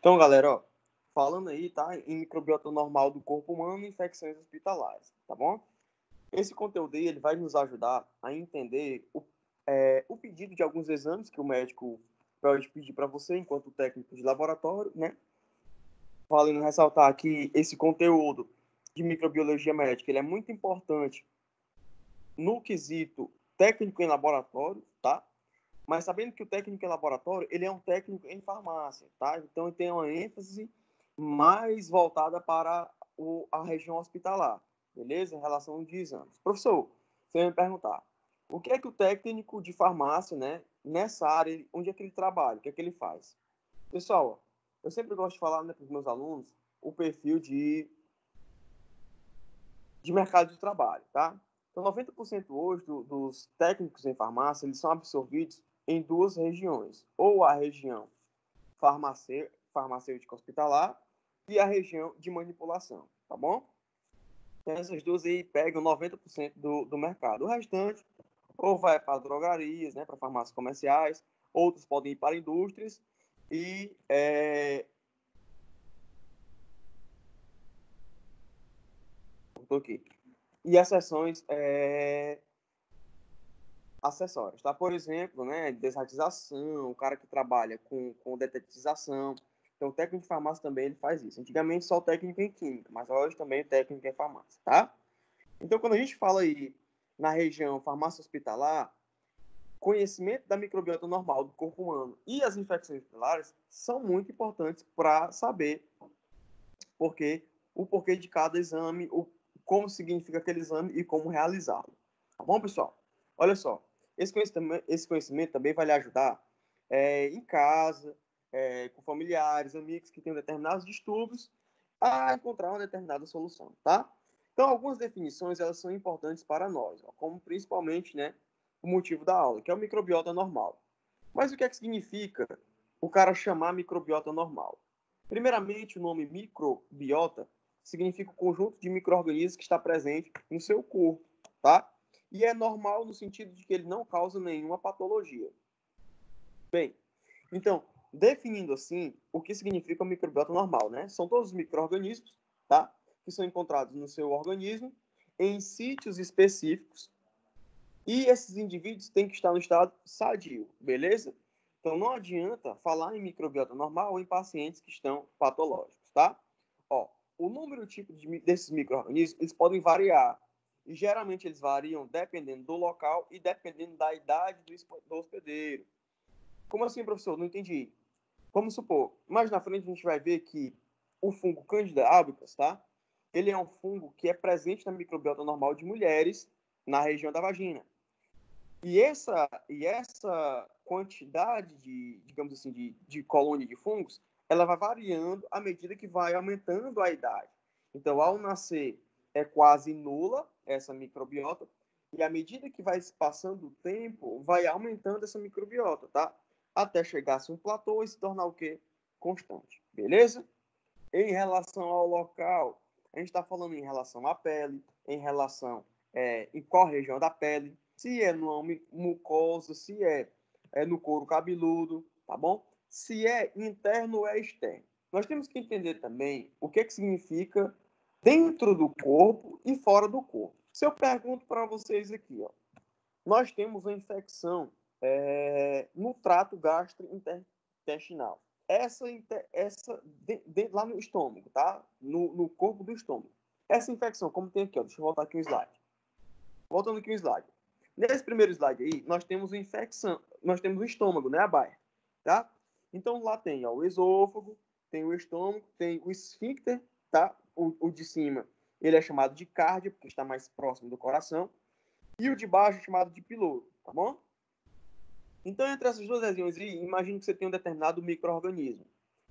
Então, galera, ó, falando aí, tá? Em microbiota normal do corpo humano e infecções hospitalares, tá bom? Esse conteúdo aí, ele vai nos ajudar a entender o pedido de alguns exames que o médico pode pedir para você, enquanto técnico de laboratório, né? Valendo ressaltar que esse conteúdo de microbiologia médica, ele é muito importante no quesito técnico em laboratório, tá? Mas sabendo que o técnico em laboratório, ele é um técnico em farmácia, tá? Então, ele tem uma ênfase mais voltada para a região hospitalar, beleza? Em relação de exames. Professor, você vai me perguntar, o que é que o técnico de farmácia, né, nessa área, onde é que ele trabalha, o que é que ele faz? Pessoal, eu sempre gosto de falar, né, para os meus alunos o perfil de mercado de trabalho, tá? Então, 90% hoje dos técnicos em farmácia, eles são absorvidos em duas regiões, ou a região farmacêutica hospitalar e a região de manipulação, tá bom? Então, essas duas aí pegam 90% do mercado. O restante, ou vai para drogarias, né, para farmácias comerciais, outros podem ir para indústrias e e as seções acessórios, tá? Por exemplo, né, desratização, o cara que trabalha com detetização. Então, o técnico de farmácia também ele faz isso. Antigamente, só o técnico em química, mas hoje também o técnico em farmácia, tá? Então, quando a gente fala aí na região farmácia hospitalar, conhecimento da microbiota normal do corpo humano e as infecções hospitalares são muito importantes para saber o porquê de cada exame, como significa aquele exame e como realizá-lo. Tá bom, pessoal? Olha só, esse conhecimento também vai lhe ajudar em casa, com familiares, amigos que têm determinados distúrbios, a encontrar uma determinada solução, tá? Então, algumas definições, elas são importantes para nós, ó, como principalmente, né, o motivo da aula, que é o microbiota normal. Mas o que é que significa o cara chamar microbiota normal? Primeiramente, o nome microbiota significa o conjunto de micro-organismos que está presente no seu corpo, tá? E é normal no sentido de que ele não causa nenhuma patologia. Bem, então, definindo assim, o que significa o microbiota normal, né? São todos os micro-organismos, tá? Que são encontrados no seu organismo em sítios específicos e esses indivíduos têm que estar no estado sadio, beleza? Então, não adianta falar em microbiota normal em pacientes que estão patológicos, tá? Ó, o número e tipo desses micro-organismos, eles podem variar. E, geralmente, eles variam dependendo do local e dependendo da idade do hospedeiro. Como assim, professor? Não entendi. Vamos supor, mais na frente a gente vai ver que o fungo Candida albicans, tá? Ele é um fungo que é presente na microbiota normal de mulheres na região da vagina. E essa quantidade digamos assim, de colônia de fungos, ela vai variando à medida que vai aumentando a idade. Então, ao nascer, é quase nula essa microbiota, e à medida que vai se passando o tempo, vai aumentando essa microbiota, tá? Até chegar-se um platô e se tornar o quê? Constante, beleza? Em relação ao local, a gente está falando em relação à pele, em relação em qual região da pele, se é numa mucosa, se é no couro cabeludo, tá bom? Se é interno ou é externo. Nós temos que entender também o que significa dentro do corpo e fora do corpo. Se eu pergunto para vocês aqui, ó, nós temos uma infecção no trato gastrointestinal. Lá no estômago, tá? No corpo do estômago. Essa infecção, como tem aqui, ó, deixa eu voltar aqui o slide. Voltando aqui o slide. Nesse primeiro slide aí, nós temos infecção, nós temos o estômago, né, a baia, tá? Então lá tem, ó, o esôfago, tem o estômago, tem o esfíncter, tá? O de cima, ele é chamado de cardio, porque está mais próximo do coração, e o de baixo é chamado de piloro, tá bom? Então, entre essas duas regiões aí, imagine que você tem um determinado micro-organismo.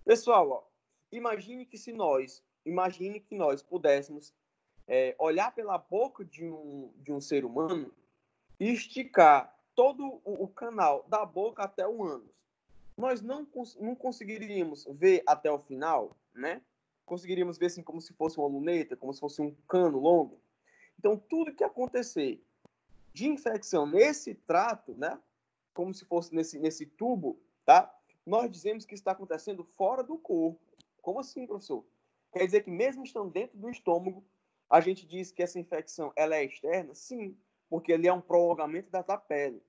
Pessoal, ó, imagine que nós pudéssemos olhar pela boca de um ser humano e esticar todo o canal da boca até o ânus. Nós não conseguiríamos ver até o final, né? Conseguiríamos ver assim como se fosse uma luneta, como se fosse um cano longo. Então, tudo que acontecer de infecção nesse trato, né? Como se fosse nesse tubo, tá? nós dizemos que está acontecendo fora do corpo. Como assim, professor? Quer dizer que mesmo estando dentro do estômago, a gente diz que essa infecção ela é externa? Sim, porque ele é um prolongamento da pele.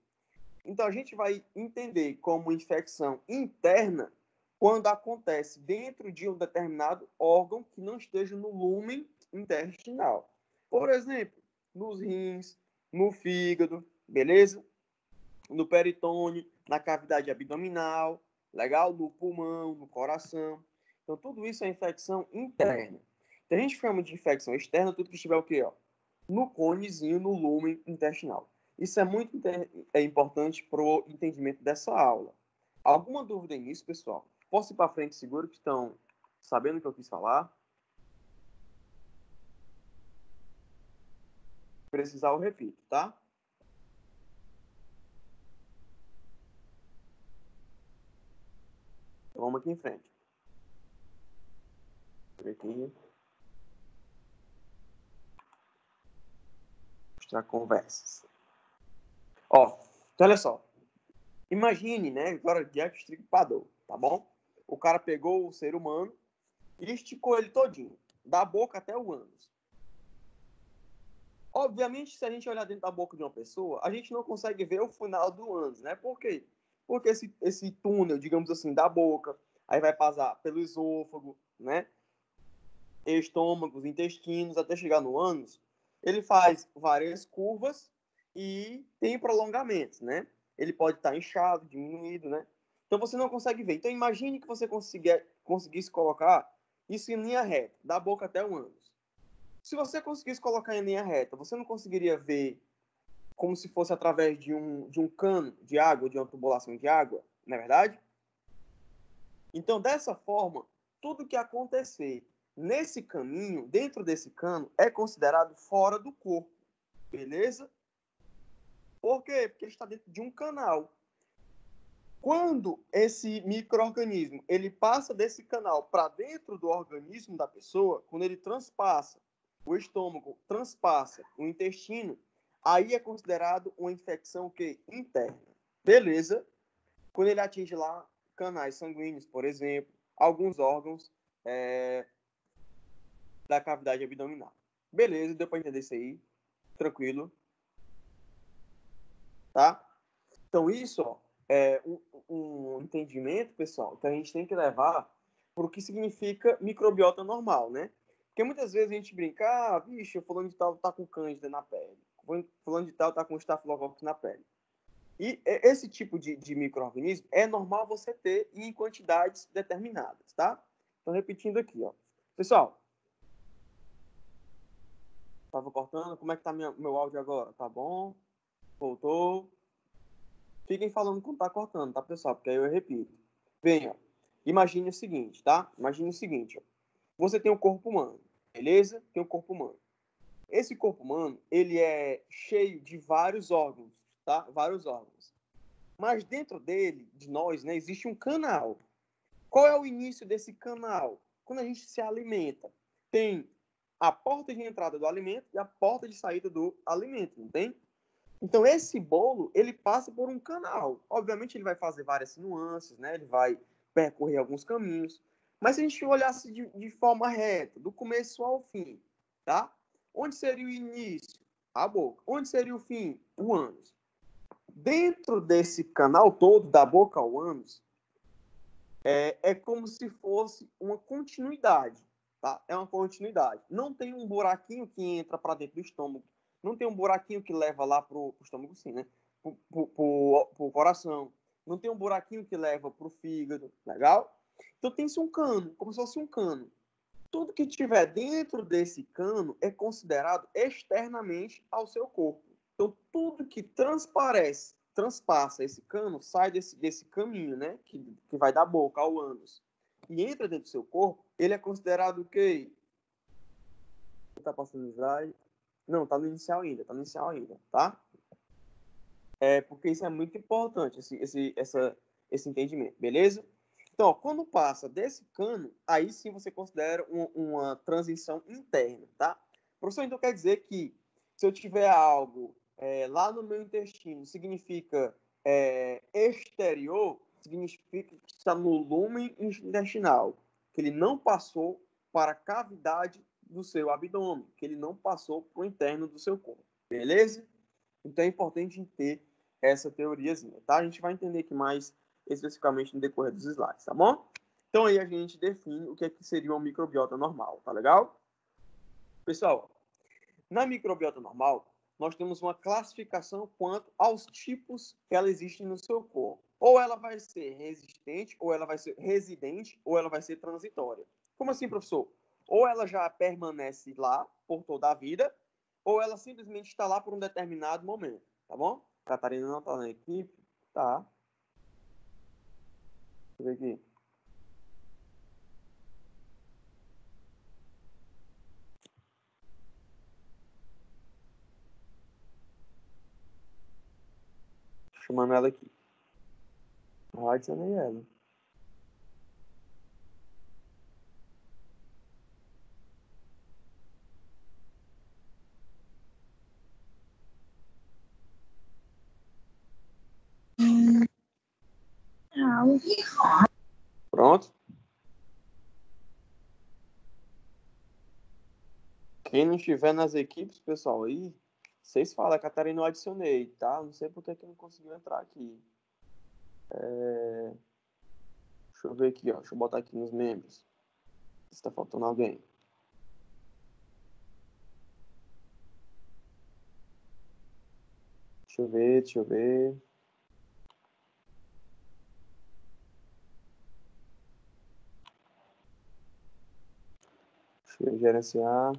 Então, a gente vai entender como infecção interna quando acontece dentro de um determinado órgão que não esteja no lúmen intestinal. Por exemplo, nos rins, no fígado, beleza? No peritônio, na cavidade abdominal, legal? No pulmão, no coração. Então, tudo isso é infecção interna. Então, a gente chama de infecção externa tudo que estiver o quê? Ó? No conezinho, no lúmen intestinal. Isso é muito importante para o entendimento dessa aula. Alguma dúvida nisso, pessoal? Posso ir para frente seguro que estão sabendo o que eu quis falar? Se precisar, eu repito, tá? Então, vamos aqui em frente. Aqui. Mostrar conversas. Ó, então olha só. Imagine, né? Agora Jack Stripador, tá bom? O cara pegou o ser humano e esticou ele todinho, da boca até o ânus. Obviamente, se a gente olhar dentro da boca de uma pessoa, a gente não consegue ver o final do ânus, né? Por quê? Porque esse túnel, digamos assim, da boca, aí vai passar pelo esôfago, né? Estômagos, intestinos, até chegar no ânus, ele faz várias curvas e tem prolongamentos, né? Ele pode estar inchado, diminuído, né? Então você não consegue ver. Então imagine que você conseguisse colocar isso em linha reta, da boca até o ânus. Se você conseguisse colocar em linha reta, você não conseguiria ver como se fosse através de um cano de água, de uma tubulação de água, não é verdade? Então, dessa forma, tudo que acontecer nesse caminho, dentro desse cano, é considerado fora do corpo, beleza? Por quê? Porque ele está dentro de um canal. Quando esse micro-organismo ele passa desse canal para dentro do organismo da pessoa, quando ele transpassa o estômago, transpassa o intestino, aí é considerado uma infecção que interna. Beleza? Quando ele atinge lá canais sanguíneos, por exemplo, alguns órgãos da cavidade abdominal. Beleza, deu para entender isso aí? Tranquilo? Tá? Então, isso ó, é um entendimento, pessoal, que a gente tem que levar para o que significa microbiota normal, né? Porque muitas vezes a gente brinca, ah, bicho, fulano de tal tá com cândida na pele, fulano de tal tá com estafilococcus na pele. E esse tipo de micro-organismo é normal você ter em quantidades determinadas, tá? Então, repetindo aqui, ó. Pessoal, tava cortando, como é que tá meu áudio agora? Tá bom? Voltou? Fiquem falando quando tá cortando, tá, pessoal? Porque aí eu repito. Bem, ó, imagine o seguinte, tá? Imagine o seguinte, ó. Você tem um corpo humano, beleza? Tem um corpo humano. Esse corpo humano, ele é cheio de vários órgãos, tá? Vários órgãos. Mas dentro dele, de nós, né, existe um canal. Qual é o início desse canal? Quando a gente se alimenta, tem a porta de entrada do alimento e a porta de saída do alimento, não tem? Então, esse bolo, ele passa por um canal. Obviamente, ele vai fazer várias nuances, né? Ele vai percorrer alguns caminhos. Mas se a gente olhasse de forma reta, do começo ao fim, tá? Onde seria o início? A boca. Onde seria o fim? O ânus. Dentro desse canal todo, da boca ao ânus, é como se fosse uma continuidade, tá? É uma continuidade. Não tem um buraquinho que entra para dentro do estômago. Não tem um buraquinho que leva lá pro estômago, sim, né? Pro coração. Não tem um buraquinho que leva pro fígado, legal? Então tem-se um cano, como se fosse um cano. Tudo que tiver dentro desse cano é considerado externamente ao seu corpo. Então, tudo que transpassa esse cano, sai desse caminho, né? Que vai da boca ao ânus e entra dentro do seu corpo, ele é considerado o quê? Tá passando o slide? Não, tá no inicial ainda, tá? Porque isso é muito importante, esse entendimento, beleza? Então, ó, quando passa desse cano, aí sim você considera uma transição interna, tá? Professor, então quer dizer que se eu tiver algo lá no meu intestino, significa exterior, significa está no lumen intestinal, que ele não passou para a cavidade do seu abdômen, que ele não passou para o interno do seu corpo. Beleza? Então é importante ter essa teoriazinha, tá? A gente vai entender aqui mais especificamente no decorrer dos slides, tá bom? Então aí a gente define o que é que seria uma microbiota normal, tá legal? Pessoal, na microbiota normal, nós temos uma classificação quanto aos tipos que ela existe no seu corpo. Ou ela vai ser resistente, ou ela vai ser residente, ou ela vai ser transitória. Como assim, professor? Ou ela já permanece lá por toda a vida, ou ela simplesmente está lá por um determinado momento, tá bom? Catarina não está na equipe? Tá. Deixa eu ver aqui. Chamando ela aqui. Adicionei ela. Pronto. Quem não estiver nas equipes, pessoal, aí, vocês falam, Catarina, eu adicionei, tá? Não sei por que não conseguiu entrar aqui. Deixa eu ver aqui, ó. Deixa eu botar aqui nos membros. Se tá faltando alguém. Deixa eu ver, deixa eu ver. Deixa eu gerenciar.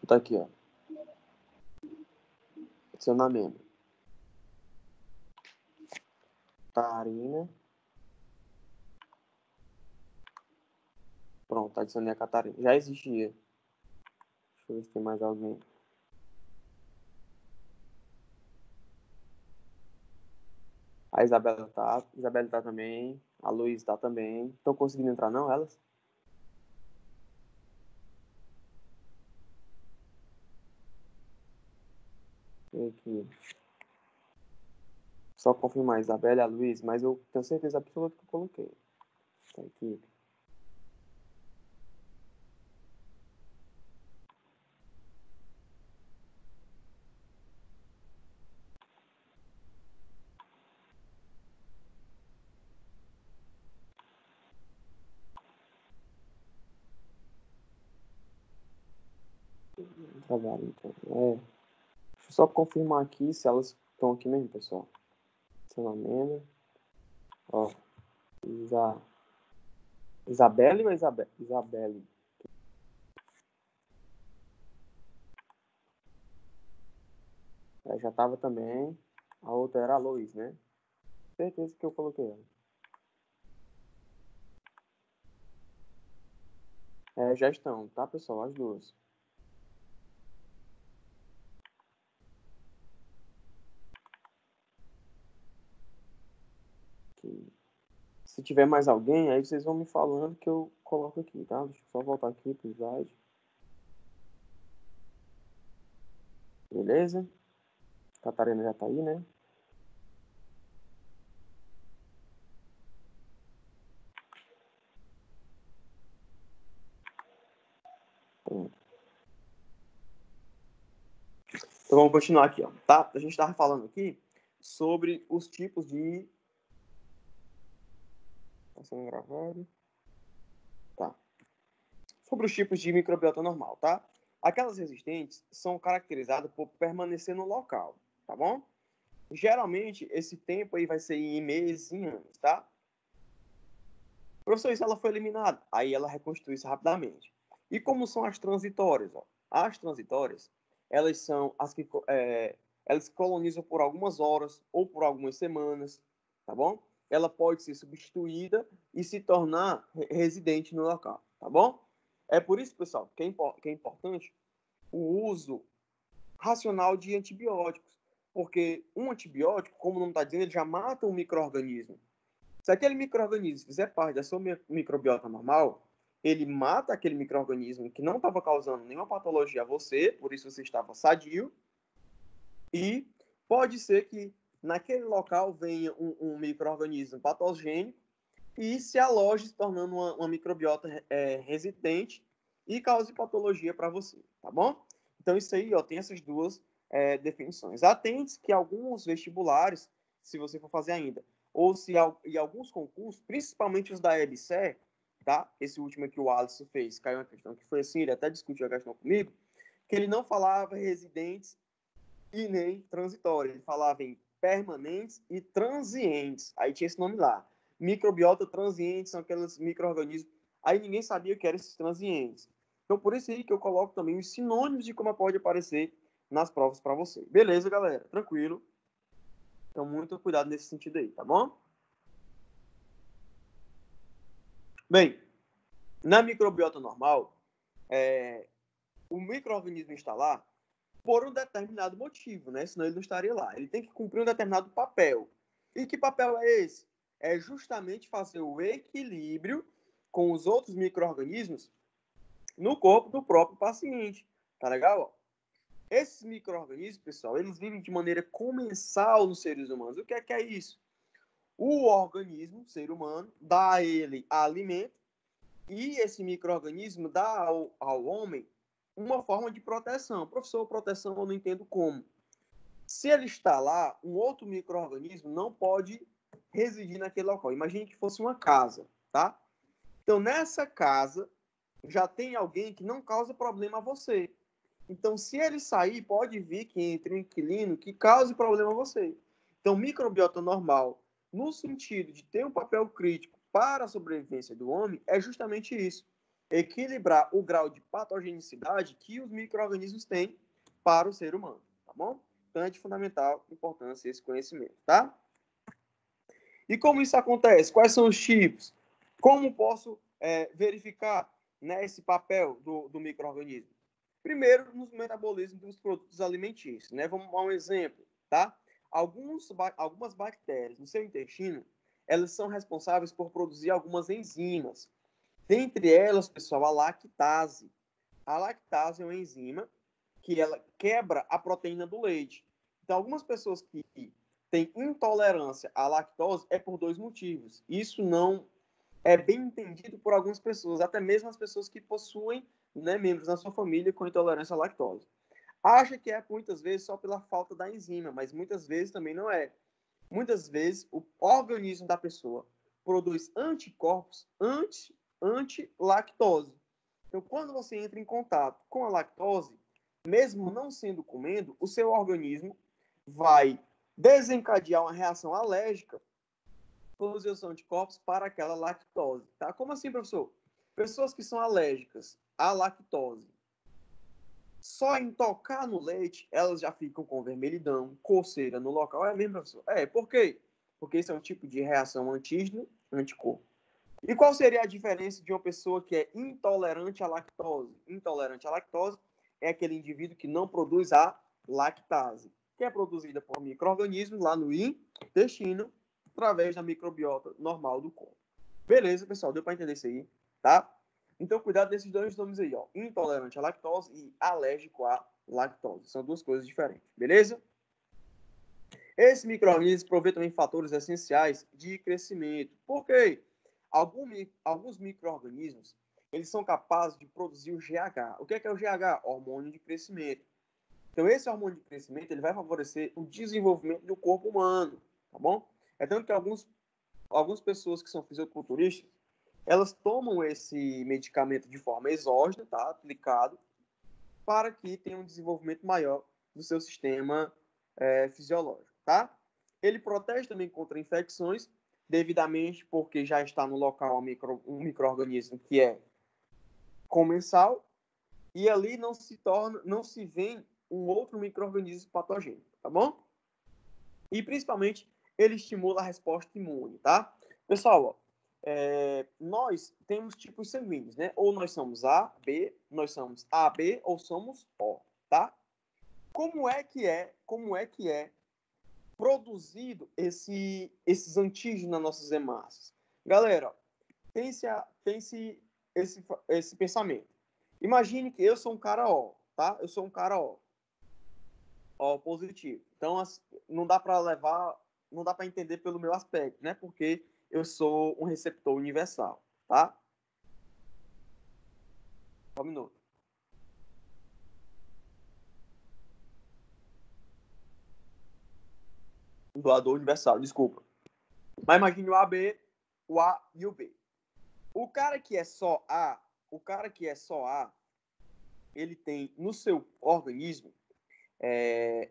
Tá aqui, ó. Adicionar membro. Catarina. Pronto, adicionei a Catarina. Já existia. Deixa eu ver se tem mais alguém. A Isabela tá também. A Luiz tá também. Estão conseguindo entrar, não, elas? Aqui. Só confirmar a Isabela e a Luiz, mas eu tenho certeza absoluta que eu coloquei. Tá aqui. Trabalho, então. Deixa eu só confirmar aqui se elas estão aqui mesmo, pessoal. Senamena. Ó. Isabelle ou Isabelle? Já tava também. A outra era a Lois, né? Certeza que eu coloquei ela. Já estão, tá, pessoal? As duas. Aqui. Se tiver mais alguém, aí vocês vão me falando que eu coloco aqui, tá? Deixa eu só voltar aqui pro slide. Beleza? Catarina já tá aí, né? Pronto. Então vamos continuar aqui, ó. Tá? A gente estava falando aqui sobre os tipos de. Tá sendo gravado? Tá. Sobre os tipos de microbiota normal, tá? Aquelas resistentes são caracterizadas por permanecer no local, tá bom? Geralmente, esse tempo aí vai ser em meses, em anos, tá? Professor, isso ela foi eliminada. Aí ela reconstrui-se rapidamente. E como são as transitórias? Ó? As transitórias, elas são as que elas colonizam por algumas horas ou por algumas semanas, tá bom? Ela pode ser substituída e se tornar residente no local, tá bom? É por isso, pessoal, que é importante o uso racional de antibióticos, porque um antibiótico, como o nome está dizendo, ele já mata um micro-organismo. Se aquele micro-organismo fizer parte da sua microbiota normal, ele mata aquele micro-organismo que não estava causando nenhuma patologia a você, por isso você estava sadio, e pode ser que naquele local venha um micro-organismo patogênico e se aloje, se tornando uma microbiota resistente e cause patologia para você, tá bom? Então, isso aí, ó, tem essas duas definições. Atente que alguns vestibulares, se você for fazer ainda, ou se em alguns concursos, principalmente os da EBSER, tá? Esse último que o Alisson fez, caiu uma questão que foi assim, ele até discutiu a questão comigo, que ele não falava residentes e nem transitórios, ele falava em permanentes e transientes. Aí tinha esse nome lá. Microbiota transiente são aqueles micro-organismos. Aí ninguém sabia o que eram esses transientes. Então, por isso aí que eu coloco também os sinônimos de como pode aparecer nas provas para você. Beleza, galera? Tranquilo. Então, muito cuidado nesse sentido aí, tá bom? Bem, na microbiota normal, o micro-organismo está lá por um determinado motivo, né? Senão ele não estaria lá. Ele tem que cumprir um determinado papel. E que papel é esse? É justamente fazer o equilíbrio com os outros micro-organismos no corpo do próprio paciente. Tá legal? Esses micro-organismos, pessoal, eles vivem de maneira comensal nos seres humanos. O que é isso? O organismo, o ser humano, dá a ele alimento e esse micro-organismo dá ao homem uma forma de proteção. Professor, proteção eu não entendo como. Se ele está lá, um outro micro-organismo não pode residir naquele local. Imagine que fosse uma casa, tá? Então, nessa casa, já tem alguém que não causa problema a você. Então, se ele sair, pode vir que entre um inquilino que cause problema a você. Então, microbiota normal, no sentido de ter um papel crítico para a sobrevivência do homem, é justamente isso. Equilibrar o grau de patogenicidade que os micro-organismos têm para o ser humano, tá bom? Então, é de fundamental importância esse conhecimento, tá? E como isso acontece? Quais são os tipos? Como posso verificar, né, esse papel do micro-organismo? Primeiro, nos metabolismos dos produtos alimentícios, né? Vamos dar um exemplo, tá? Algumas bactérias no seu intestino, elas são responsáveis por produzir algumas enzimas. Dentre elas, pessoal, a lactase. A lactase é uma enzima que ela quebra a proteína do leite. Então, algumas pessoas que têm intolerância à lactose é por dois motivos. Isso não é bem entendido por algumas pessoas, até mesmo as pessoas que possuem, né, membros da sua família com intolerância à lactose. Acha que é muitas vezes só pela falta da enzima, mas muitas vezes também não é. Muitas vezes o organismo da pessoa produz anticorpos anti-lactose. Então, quando você entra em contato com a lactose, mesmo não sendo comendo, o seu organismo vai desencadear uma reação alérgica produção de corpos para aquela lactose, tá? Como assim, professor? Pessoas que são alérgicas à lactose, só em tocar no leite, elas já ficam com vermelhidão, coceira no local. É mesmo, professor? Por quê? Porque esse é um tipo de reação antígeno-anticorpo. E qual seria a diferença de uma pessoa que é intolerante à lactose? Intolerante à lactose é aquele indivíduo que não produz a lactase, que é produzida por micro-organismos lá no intestino, através da microbiota normal do corpo. Beleza, pessoal? Deu para entender isso aí, tá? Então, cuidado desses dois nomes aí, ó. Intolerante à lactose e alérgico à lactose. São duas coisas diferentes, beleza? Esse micro-organismo provê também fatores essenciais de crescimento. Por quê? Alguns micro-organismos, eles são capazes de produzir o GH. O que é o GH? Hormônio de crescimento. Então, esse hormônio de crescimento, ele vai favorecer o desenvolvimento do corpo humano, tá bom? É tanto que algumas pessoas que são fisiculturistas, elas tomam esse medicamento de forma exógena, tá? Aplicado, para que tenha um desenvolvimento maior do seu sistema fisiológico, tá? Ele protege também contra infecções, devidamente porque já está no local um micro-organismo que é comensal, e ali não se vê um outro micro-organismo patogênico, tá bom? E principalmente ele estimula a resposta imune, tá? Pessoal, ó, nós temos tipos sanguíneos, né? Ou nós somos A, B, nós somos AB ou somos O, tá? Como é que é produzido esses antígenos nas nossas hemácias? Galera, pense esse pensamento. Imagine que eu sou um cara O, tá? Eu sou um cara O positivo. Então, não dá para levar, não dá para entender pelo meu aspecto, né? Porque eu sou um receptor universal, tá? Só um minuto. Um doador universal, desculpa. Mas imagine o AB, o A e o B. O cara que é só A, ele tem no seu organismo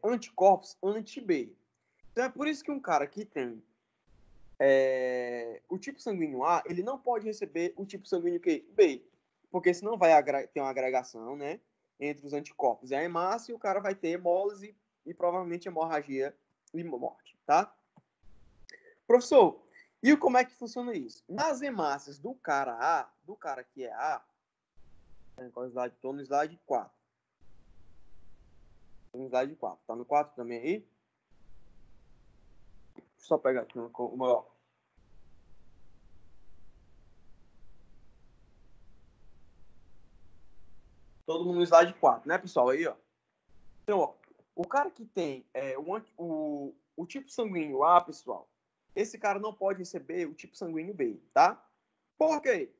anticorpos anti-B. Então é por isso que um cara que tem o tipo sanguíneo A, ele não pode receber o tipo sanguíneo B, porque senão vai ter uma agregação, né, entre os anticorpos e a hemácia, e o cara vai ter hemólise e provavelmente hemorragia e morte, tá? Professor, e como é que funciona isso? Nas hemácias do cara que é A, estou no slide 4. No slide 4. Tá no 4 também aí? Deixa eu só pegar aqui o meu. Todo mundo no slide 4, né, pessoal? Aí, ó. Então, ó, o cara que tem o tipo sanguíneo A, pessoal, esse cara não pode receber o tipo sanguíneo B, tá? Por quê?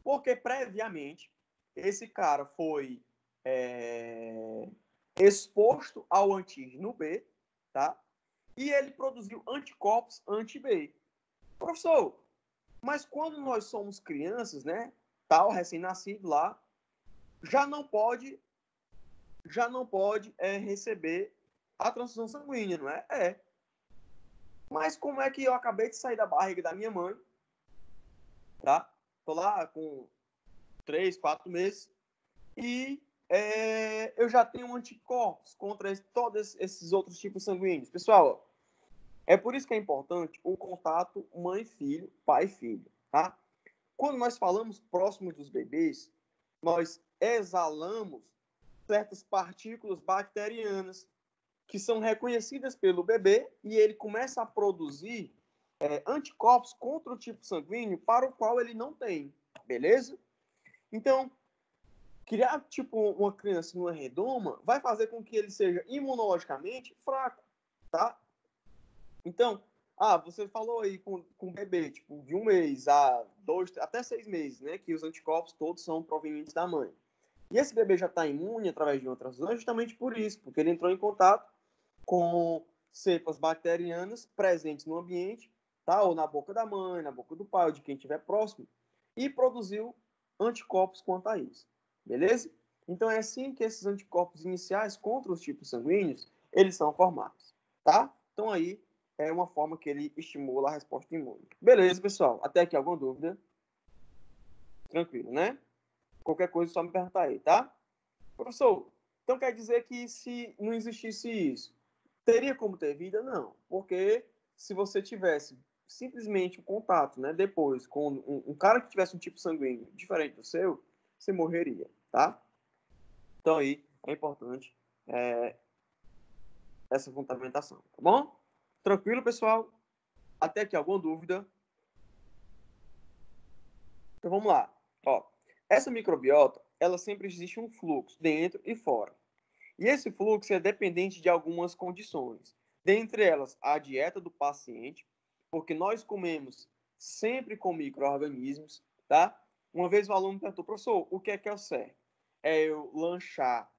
Porque previamente esse cara foi exposto ao antígeno B, tá? E ele produziu anticorpos anti-B. Professor, mas quando nós somos crianças, né, tal, recém-nascido lá, já não pode receber a transfusão sanguínea, não é? É. Mas como é que eu acabei de sair da barriga da minha mãe, tá? Tô lá com 3, 4 meses e eu já tenho anticorpos contra todos esses outros tipos sanguíneos. Pessoal, é por isso que é importante o contato mãe-filho, pai-filho, tá? Quando nós falamos próximo dos bebês, nós exalamos certas partículas bacterianas que são reconhecidas pelo bebê e ele começa a produzir anticorpos contra o tipo sanguíneo para o qual ele não tem, beleza? Então, criar tipo uma criança numa redoma vai fazer com que ele seja imunologicamente fraco, tá? Então, você falou aí com o bebê, tipo, de 1 mês a 2, até 6 meses, né? Que os anticorpos todos são provenientes da mãe. E esse bebê já está imune através de outras transfusão justamente por isso, porque ele entrou em contato com cepas bacterianas presentes no ambiente, tá? Ou na boca da mãe, na boca do pai, ou de quem estiver próximo, e produziu anticorpos quanto a isso. Beleza? Então é assim que esses anticorpos iniciais contra os tipos sanguíneos, eles são formados, tá? Então aí é uma forma que ele estimula a resposta imune. Beleza, pessoal? Até aqui alguma dúvida? Tranquilo, né? Qualquer coisa, só me perguntar aí, tá? Professor, então quer dizer que se não existisse isso, teria como ter vida? Não, porque se você tivesse simplesmente um contato, né, depois com um cara que tivesse um tipo sanguíneo diferente do seu, você morreria, tá? Então aí é importante essa fundamentação, tá bom? Tranquilo, pessoal? Até aqui alguma dúvida? Então vamos lá. Ó, essa microbiota, ela sempre existe um fluxo dentro e fora. E esse fluxo é dependente de algumas condições. Dentre elas, a dieta do paciente, porque nós comemos sempre com micro-organismos, tá? Uma vez o aluno perguntou, professor, o que é o certo? É eu lanchar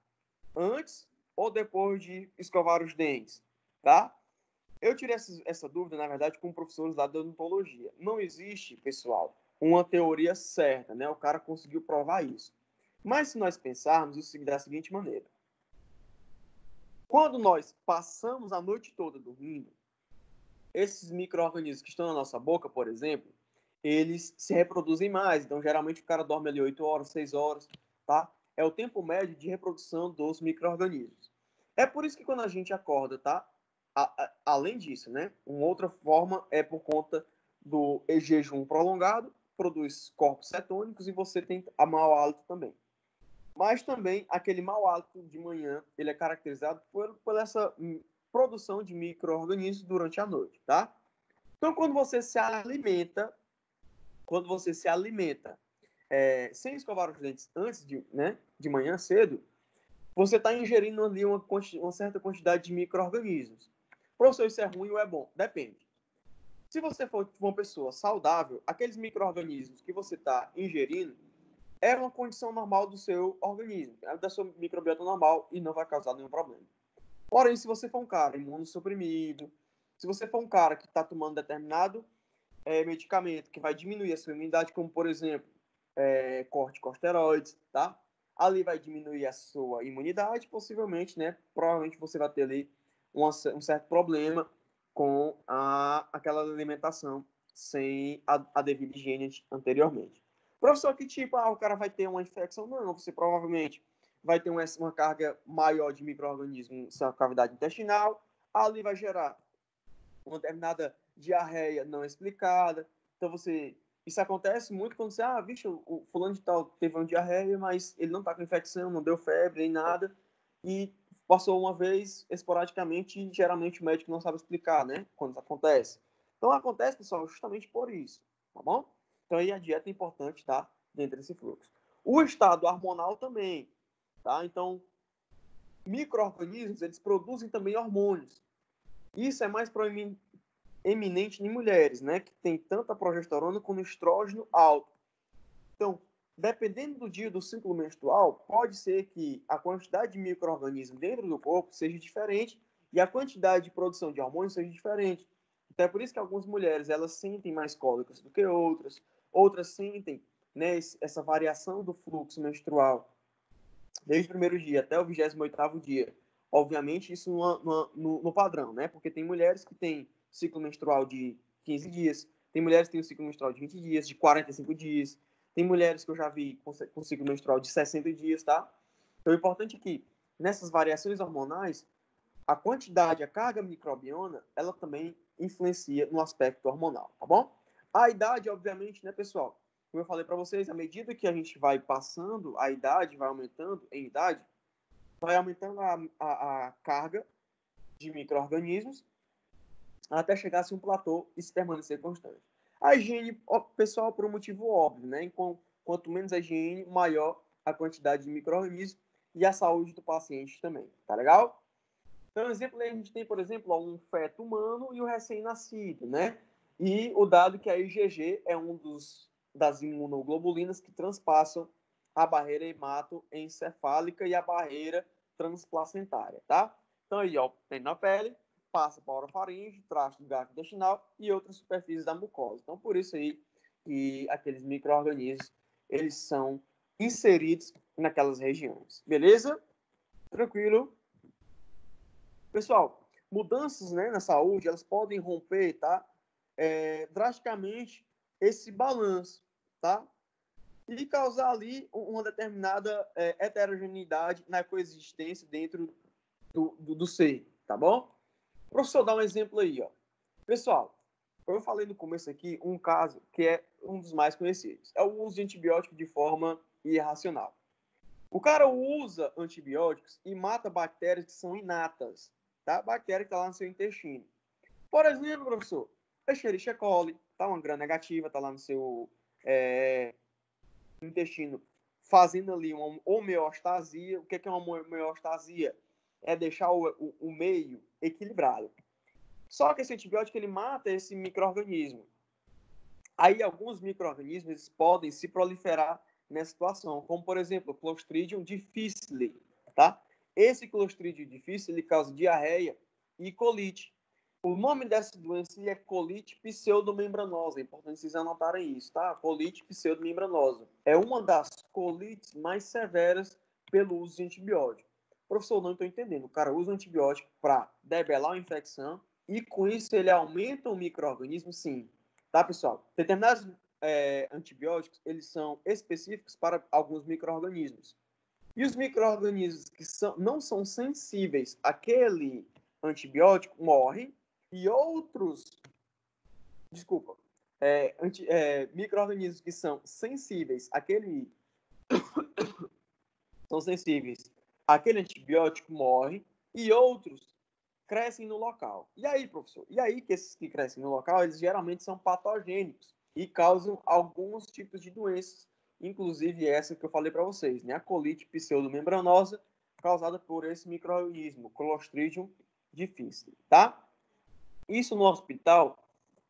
antes ou depois de escovar os dentes, tá? Eu tirei essa dúvida, na verdade, com professores lá da odontologia. Não existe, pessoal, uma teoria certa, né? O cara conseguiu provar isso. Mas se nós pensarmos da seguinte maneira. Quando nós passamos a noite toda dormindo, esses micro-organismos que estão na nossa boca, por exemplo, eles se reproduzem mais. Então, geralmente, o cara dorme ali 8 horas, 6 horas, tá? É o tempo médio de reprodução dos micro-organismos. É por isso que quando a gente acorda, tá? Além disso, né? Uma outra forma é por conta do jejum prolongado, produz corpos cetônicos e você tem a mau hálito também. Mas também aquele mau hálito de manhã, ele é caracterizado por essa produção de micro-organismos durante a noite, tá? Então, quando você se alimenta sem escovar os dentes antes de manhã cedo, você está ingerindo ali uma certa quantidade de micro-organismos. Professor, isso é ruim ou é bom? Depende. Se você for uma pessoa saudável, aqueles micro-organismos que você está ingerindo é uma condição normal do seu organismo, da sua microbiota normal e não vai causar nenhum problema. Porém, se você for um cara imunossuprimido, se você for um cara que está tomando determinado medicamento que vai diminuir a sua imunidade, como, por exemplo, corticosteroides, tá? Ali vai diminuir a sua imunidade, possivelmente, né? Provavelmente você vai ter ali um certo problema com aquela alimentação sem a devida higiene anteriormente. Professor, que tipo, o cara vai ter uma infecção? Não, você provavelmente vai ter uma carga maior de micro-organismos na sua cavidade intestinal, ali vai gerar uma determinada diarreia não explicada. Então, isso acontece muito quando você, vixe, o fulano de tal teve uma diarreia, mas ele não está com infecção, não deu febre nem nada, e passou uma vez esporadicamente, e geralmente o médico não sabe explicar, né, quando isso acontece. Então, acontece, pessoal, justamente por isso, tá bom? Então, aí a dieta é importante, tá, dentro desse fluxo. O estado hormonal também, tá? Então, micro-organismos, eles produzem também hormônios. Isso é mais eminente em mulheres, né, que tem tanto a progesterona como o estrógeno alto. Então, dependendo do dia do ciclo menstrual, pode ser que a quantidade de micro-organismos dentro do corpo seja diferente e a quantidade de produção de hormônios seja diferente. Então, é por isso que algumas mulheres elas sentem mais cólicas do que outras sentem, né, essa variação do fluxo menstrual desde o primeiro dia até o 28º dia. Obviamente, isso no padrão, né? Porque tem mulheres que têm ciclo menstrual de 15 dias, tem mulheres que têm um ciclo menstrual de 20 dias, de 45 dias, tem mulheres que eu já vi com ciclo menstrual de 60 dias, tá? Então, o importante é que nessas variações hormonais, a quantidade, a carga microbiana, ela também influencia no aspecto hormonal, tá bom? A idade, obviamente, né, pessoal? Como eu falei para vocês, à medida que a gente vai passando, a idade vai aumentando em idade, vai aumentando a carga de micro-organismos até chegar a ser um platô e se permanecer constante. A higiene, pessoal, por um motivo óbvio, né? Quanto menos a higiene, maior a quantidade de micro-organismos e a saúde do paciente também, tá legal? Então, exemplo, a gente tem, por exemplo, um feto humano e o recém-nascido, né? E o dado que a IgG é das imunoglobulinas que transpassam a barreira hematoencefálica e a barreira transplacentária, tá? Então, aí, ó, tem na pele, passa para a orofaringe, trato do gasto intestinal e outras superfícies da mucosa. Então, por isso aí que aqueles micro-organismos, eles são inseridos naquelas regiões. Beleza? Tranquilo? Pessoal, mudanças, né, na saúde, elas podem romper, tá? Drasticamente esse balanço, tá? E causar ali uma determinada heterogeneidade na coexistência dentro do ser, tá bom? Professor, dá um exemplo aí, ó. Pessoal, eu falei no começo aqui um caso que é um dos mais conhecidos. É o uso de antibiótico de forma irracional. O cara usa antibióticos e mata bactérias que são inatas, tá? Bactéria que está lá no seu intestino. Por exemplo, professor, Escherichia coli, tá uma gram negativa, tá lá no seu intestino, fazendo ali uma homeostasia. O que é uma homeostasia? É deixar o meio equilibrado. Só que esse antibiótico ele mata esse micro-organismo. Aí alguns micro-organismos podem se proliferar nessa situação, como por exemplo, o Clostridium difficile, tá? Esse Clostridium difficile causa diarreia e colite. O nome dessa doença é colite pseudomembranosa. É importante vocês anotarem isso, tá? Colite pseudomembranosa. É uma das colites mais severas pelo uso de antibiótico. Professor, não estou entendendo. O cara usa antibiótico para debelar a infecção e com isso ele aumenta o micro-organismo? Sim. Tá, pessoal? Determinados antibióticos, eles são específicos para alguns micro-organismos. E os micro-organismos que não são sensíveis àquele antibiótico morrem e outros, micro-organismos que são sensíveis àquele antibiótico morrem e outros crescem no local. E aí, professor? E aí que esses que crescem no local, eles geralmente são patogênicos e causam alguns tipos de doenças, inclusive essa que eu falei para vocês, né? A colite pseudomembranosa causada por esse micro-organismo, Clostridium difficile, tá? Isso no hospital,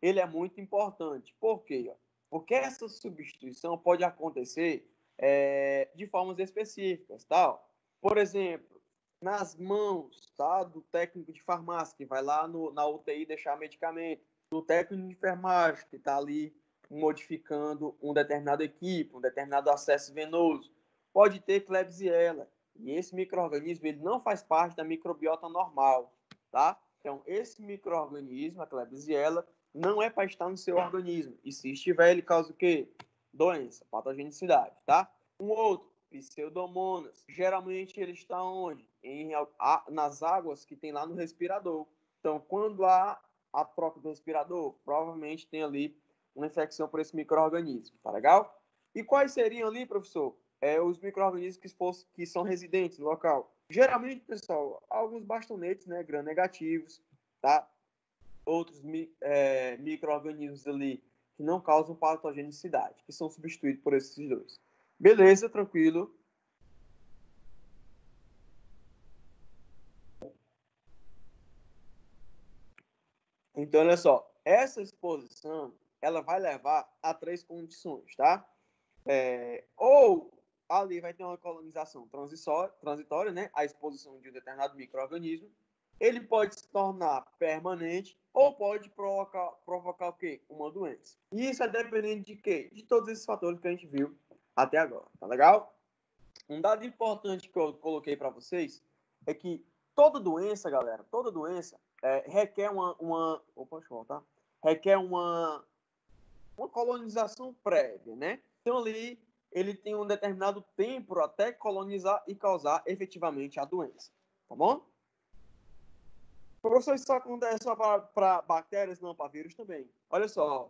ele é muito importante. Por quê? Porque essa substituição pode acontecer de formas específicas, tá? Por exemplo, nas mãos, tá, do técnico de farmácia, que vai lá na UTI deixar medicamento, do técnico de enfermagem, que está ali modificando um determinado equipe, um determinado acesso venoso, pode ter Klebsiella. E esse micro-organismo, ele não faz parte da microbiota normal, tá? Então, esse micro-organismo, a Klebsiella, não é para estar no seu organismo. E se estiver, ele causa o quê? Doença, patogenicidade, tá? Um outro, Pseudomonas. Geralmente ele está onde? Nas águas que tem lá no respirador. Então, quando há a troca do respirador, provavelmente tem ali uma infecção por esse micro-organismo, tá legal? E quais seriam ali, professor? Os micro-organismos que são residentes no local. Geralmente, pessoal, alguns bastonetes, né, gram-negativos, tá? Outros micro-organismos ali que não causam patogenicidade, que são substituídos por esses dois. Beleza, tranquilo. Então, olha só, essa exposição, ela vai levar a 3 condições, tá? Ou ali vai ter uma colonização transitória, né? A exposição de um determinado micro-organismo. Ele pode se tornar permanente ou pode provocar o quê? Uma doença. E isso é dependente de quê? De todos esses fatores que a gente viu até agora, tá legal? Um dado importante que eu coloquei para vocês é que toda doença, galera, toda doença requer Opa, deixa eu voltar. Requer uma colonização prévia, né? Então, ali, ele tem um determinado tempo até colonizar e causar efetivamente a doença, tá bom? Professor, isso só acontece só para bactérias, não, para vírus também. Olha só,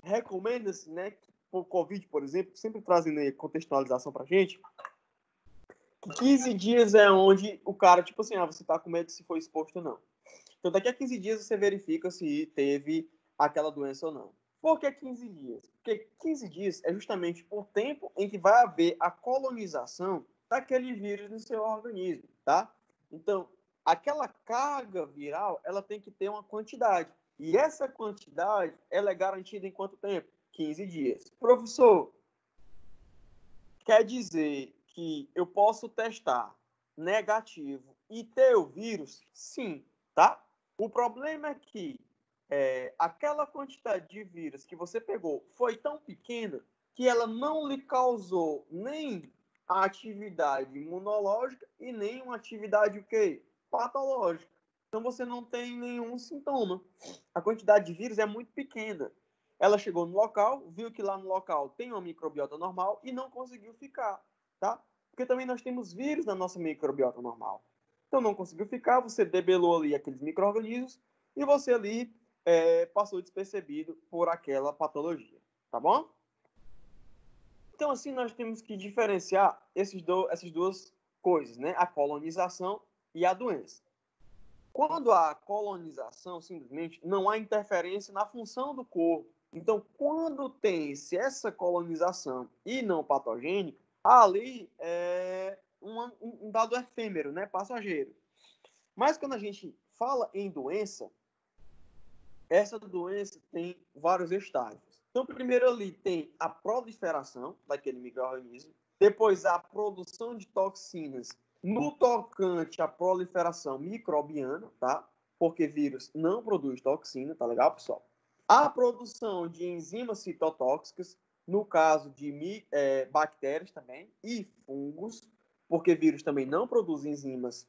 recomenda-se, né, que o Covid, por exemplo, sempre trazendo aí contextualização para gente, que 15 dias é onde o cara, tipo assim, você tá com medo se foi exposto ou não. Então, daqui a 15 dias você verifica se teve aquela doença ou não. Por que 15 dias? Porque 15 dias é justamente o tempo em que vai haver a colonização daquele vírus no seu organismo, tá? Então, aquela carga viral, ela tem que ter uma quantidade. E essa quantidade, ela é garantida em quanto tempo? 15 dias. Professor, quer dizer que eu posso testar negativo e ter o vírus? Sim, tá? O problema é que aquela quantidade de vírus que você pegou foi tão pequena que ela não lhe causou nem a atividade imunológica e nem uma atividade o quê? Patológica. Então você não tem nenhum sintoma. A quantidade de vírus é muito pequena. Ela chegou no local, viu que lá no local tem uma microbiota normal e não conseguiu ficar, tá? Porque também nós temos vírus na nossa microbiota normal. Então não conseguiu ficar, você debelou ali aqueles micro-organismos e você ali passou despercebido por aquela patologia, tá bom? Então assim nós temos que diferenciar essas duas coisas, né? A colonização e a doença. Quando há colonização, simplesmente não há interferência na função do corpo. Então, quando tem-se essa colonização e não patogênica, ali é um dado efêmero, né? Passageiro. Mas quando a gente fala em doença, essa doença tem vários estágios. Então, primeiro ali tem a proliferação daquele micro-organismo, depois a produção de toxinas no tocante à proliferação microbiana, tá? Porque vírus não produz toxina, tá legal, pessoal? A produção de enzimas citotóxicas, no caso de bactérias também, e fungos, porque vírus também não produz enzimas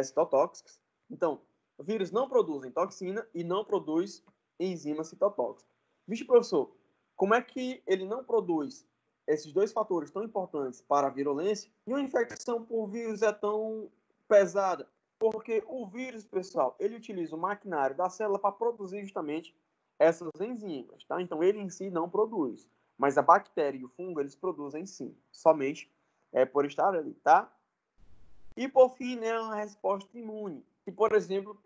citotóxicas. Então, vírus não produzem toxina e não produz enzima citotóxica. Vixe, professor, como é que ele não produz esses dois fatores tão importantes para a virulência e uma infecção por vírus é tão pesada? Porque o vírus, pessoal, ele utiliza o maquinário da célula para produzir justamente essas enzimas, tá? Então, ele em si não produz, mas a bactéria e o fungo, eles produzem sim, somente por estar ali, tá? E, por fim, né, uma resposta imune, que, por exemplo,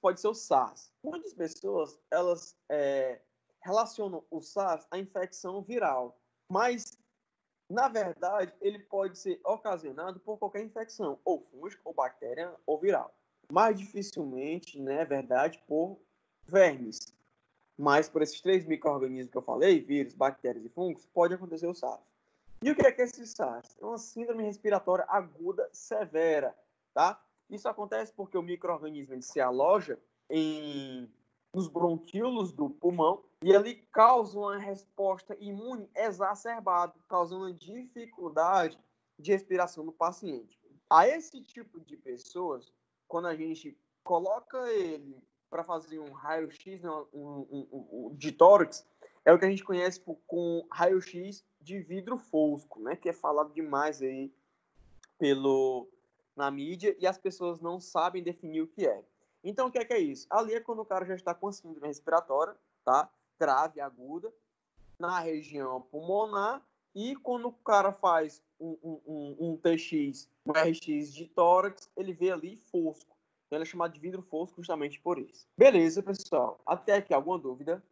pode ser o SARS. Muitas pessoas, elas relacionam o SARS à infecção viral. Mas, na verdade, ele pode ser ocasionado por qualquer infecção, ou fúngica, ou bactéria, ou viral. Mais dificilmente, né, é verdade, por vermes. Mas por esses 3 micro-organismos que eu falei, vírus, bactérias e fungos, pode acontecer o SARS. E o que é esse SARS? É uma síndrome respiratória aguda severa, tá? Isso acontece porque o micro-organismo se aloja nos bronquíolos do pulmão e ele causa uma resposta imune exacerbada, causando uma dificuldade de respiração no paciente. A esse tipo de pessoas, quando a gente coloca ele para fazer um raio-x, de tórax, é o que a gente conhece com raio-x de vidro fosco, né? Que é falado demais aí na mídia e as pessoas não sabem definir o que é. Então, o que é isso? Ali é quando o cara já está com síndrome respiratória, tá? Grave, aguda, na região pulmonar, e quando o cara faz um TX, um RX de tórax, ele vê ali fosco. Então, ele é chamado de vidro fosco justamente por isso. Beleza, pessoal. Até aqui, alguma dúvida?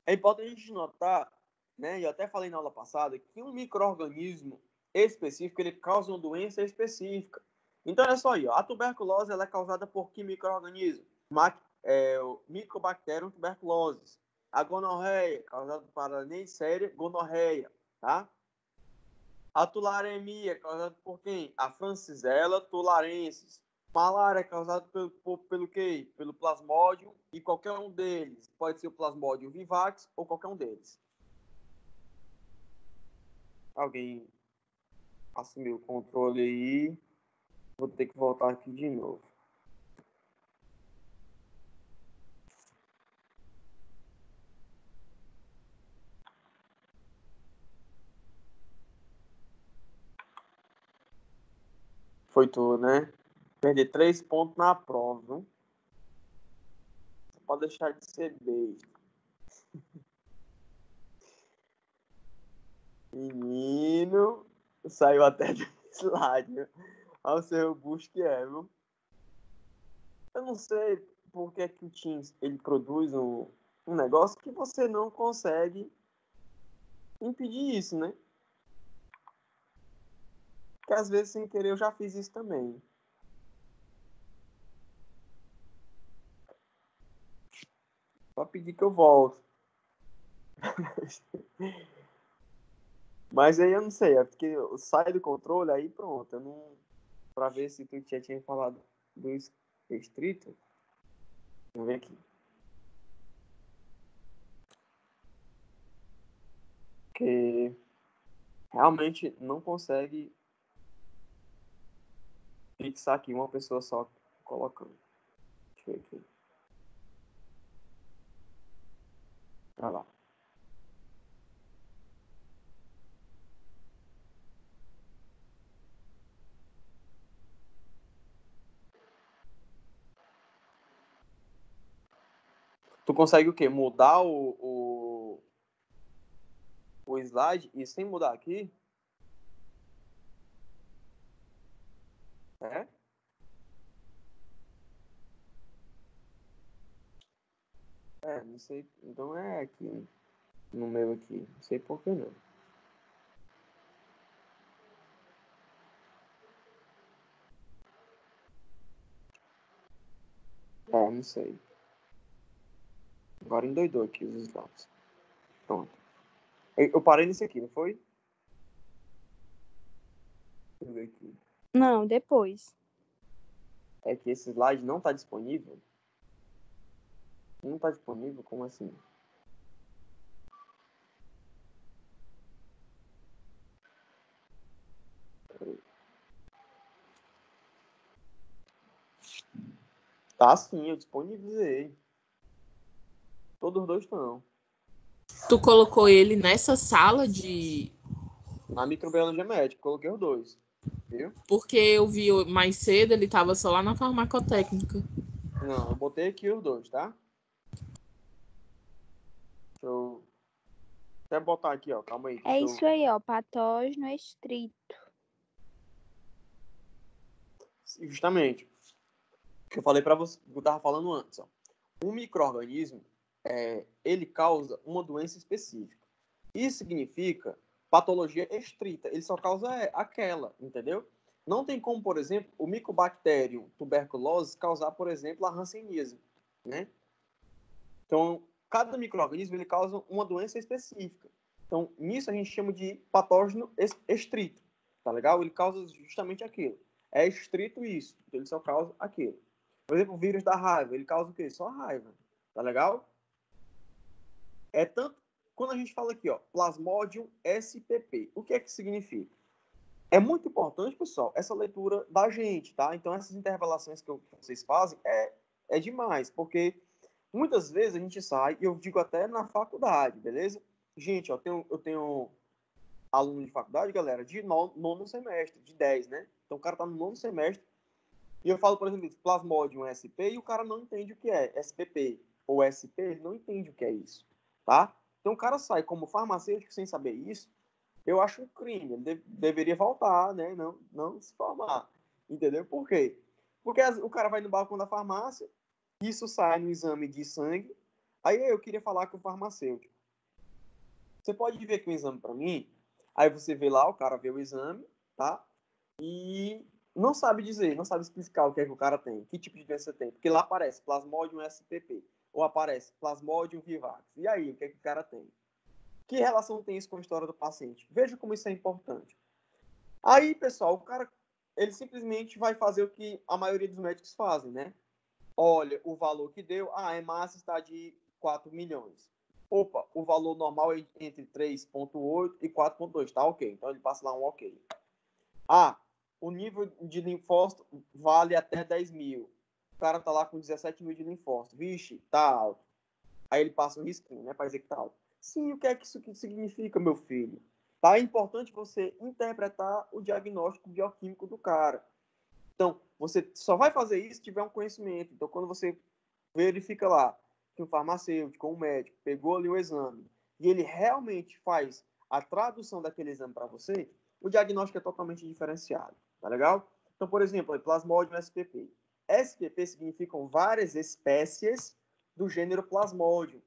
É importante a gente notar, né, e eu até falei na aula passada, que um micro-organismo específico, ele causa uma doença específica. Então, olha só aí, ó, a tuberculose ela é causada por que micro-organismo? O Mycobacterium tuberculosis. A gonorreia, causada por Neisseria gonorreia, tá? A tularemia, causada por quem? A Francisella tularensis. Malária causada pelo quê? Pelo plasmodium, e qualquer um deles. Pode ser o plasmodium vivax ou qualquer um deles. Alguém assumiu o controle aí. Vou ter que voltar aqui de novo. Foi tudo, né? Perder 3 pontos na prova, viu? Você pode deixar de ser beijo. Menino, saiu até do slide, viu? Olha o seu busto que é, viu? Eu não sei por que o Teams ele produz um negócio que você não consegue impedir isso, né? Porque às vezes, sem querer, eu já fiz isso também. Só pedir que eu volto. Mas aí eu não sei, é porque sai do controle, aí pronto. Eu não... Pra ver se tu já tinha falado do restrito. Vamos ver aqui. Porque realmente não consegue fixar aqui uma pessoa só colocando. Deixa eu ver aqui. Olha lá. Tu consegue o quê? Mudar o slide e sem mudar aqui? É? É, não sei. Então é aqui, no meu aqui. Não sei por que não. É, não sei. Agora endoidou aqui os slides. Pronto. Eu parei nesse aqui, não foi? Deixa eu ver aqui. Não, depois. É que esse slide não está disponível? Não está disponível? Como assim? Tá sim, eu disponibilizei. Todos os dois estão. Tu colocou ele nessa sala de... Na microbiologia médica, coloquei os dois. Viu? Porque eu vi mais cedo, ele tava só lá na farmacotécnica. Não, eu botei aqui os dois, tá? Deixa eu até botar aqui, ó. Calma aí. É isso aí, ó. Patógeno estrito. Justamente. O que eu falei pra você, que eu tava falando antes, ó. um micro-organismo, ele causa uma doença específica. Isso significa patologia estrita. Ele só causa aquela, entendeu? Não tem como, por exemplo, o Mycobacterium tuberculose causar, por exemplo, a hanseníase, né? Então, cada micro-organismo ele causa uma doença específica. Então, nisso a gente chama de patógeno estrito, tá legal? Ele causa justamente aquilo. É estrito isso, então ele só causa aquilo. Por exemplo, o vírus da raiva, ele causa o quê? Só raiva, tá legal? É tanto, quando a gente fala aqui, ó, Plasmodium SPP, o que é que significa? É muito importante, pessoal, essa leitura da gente, tá? Então, essas interpelações que vocês fazem é demais, porque muitas vezes a gente sai, e eu digo até na faculdade, beleza? Gente, ó, eu tenho aluno de faculdade, galera, de nono semestre, de 10, né? Então o cara tá no nono semestre, e eu falo, por exemplo, Plasmodium SP, e o cara não entende o que é SPP ou SP, ele não entende o que é isso, tá? Então o cara sai como farmacêutico sem saber isso, eu acho um crime, ele deveria voltar, né? Não se formar, entendeu? Por quê? Porque o cara vai no balcão da farmácia, isso sai no exame de sangue. Aí eu queria falar com o farmacêutico. Você pode ver aqui um exame para mim? Aí você vê lá, o cara vê o exame, tá? E não sabe dizer, não sabe explicar o que é que o cara tem, que tipo de doença tem. Porque lá aparece Plasmodium SPP, ou aparece Plasmodium vivax. E aí, o que é que o cara tem? Que relação tem isso com a história do paciente? Veja como isso é importante. Aí, pessoal, o cara, ele simplesmente vai fazer o que a maioria dos médicos fazem, né? Olha, o valor que deu, a hemácia está de 4 milhões. Opa, o valor normal é entre 3,8 e 4,2, tá ok. Então ele passa lá um ok. Ah, o nível de linfócito vale até 10 mil. O cara tá lá com 17 mil de linfócito. Vixe, tá alto. Aí ele passa um risquinho, né, para dizer que tá alto. Sim, o que é que isso significa, meu filho? Tá? É importante você interpretar o diagnóstico bioquímico do cara. Então, você só vai fazer isso se tiver um conhecimento. Então, quando você verifica lá que um farmacêutico ou um médico pegou ali o exame e ele realmente faz a tradução daquele exame para você, o diagnóstico é totalmente diferenciado, tá legal? Então, por exemplo, Plasmodium SPP. SPP significam várias espécies do gênero Plasmodium.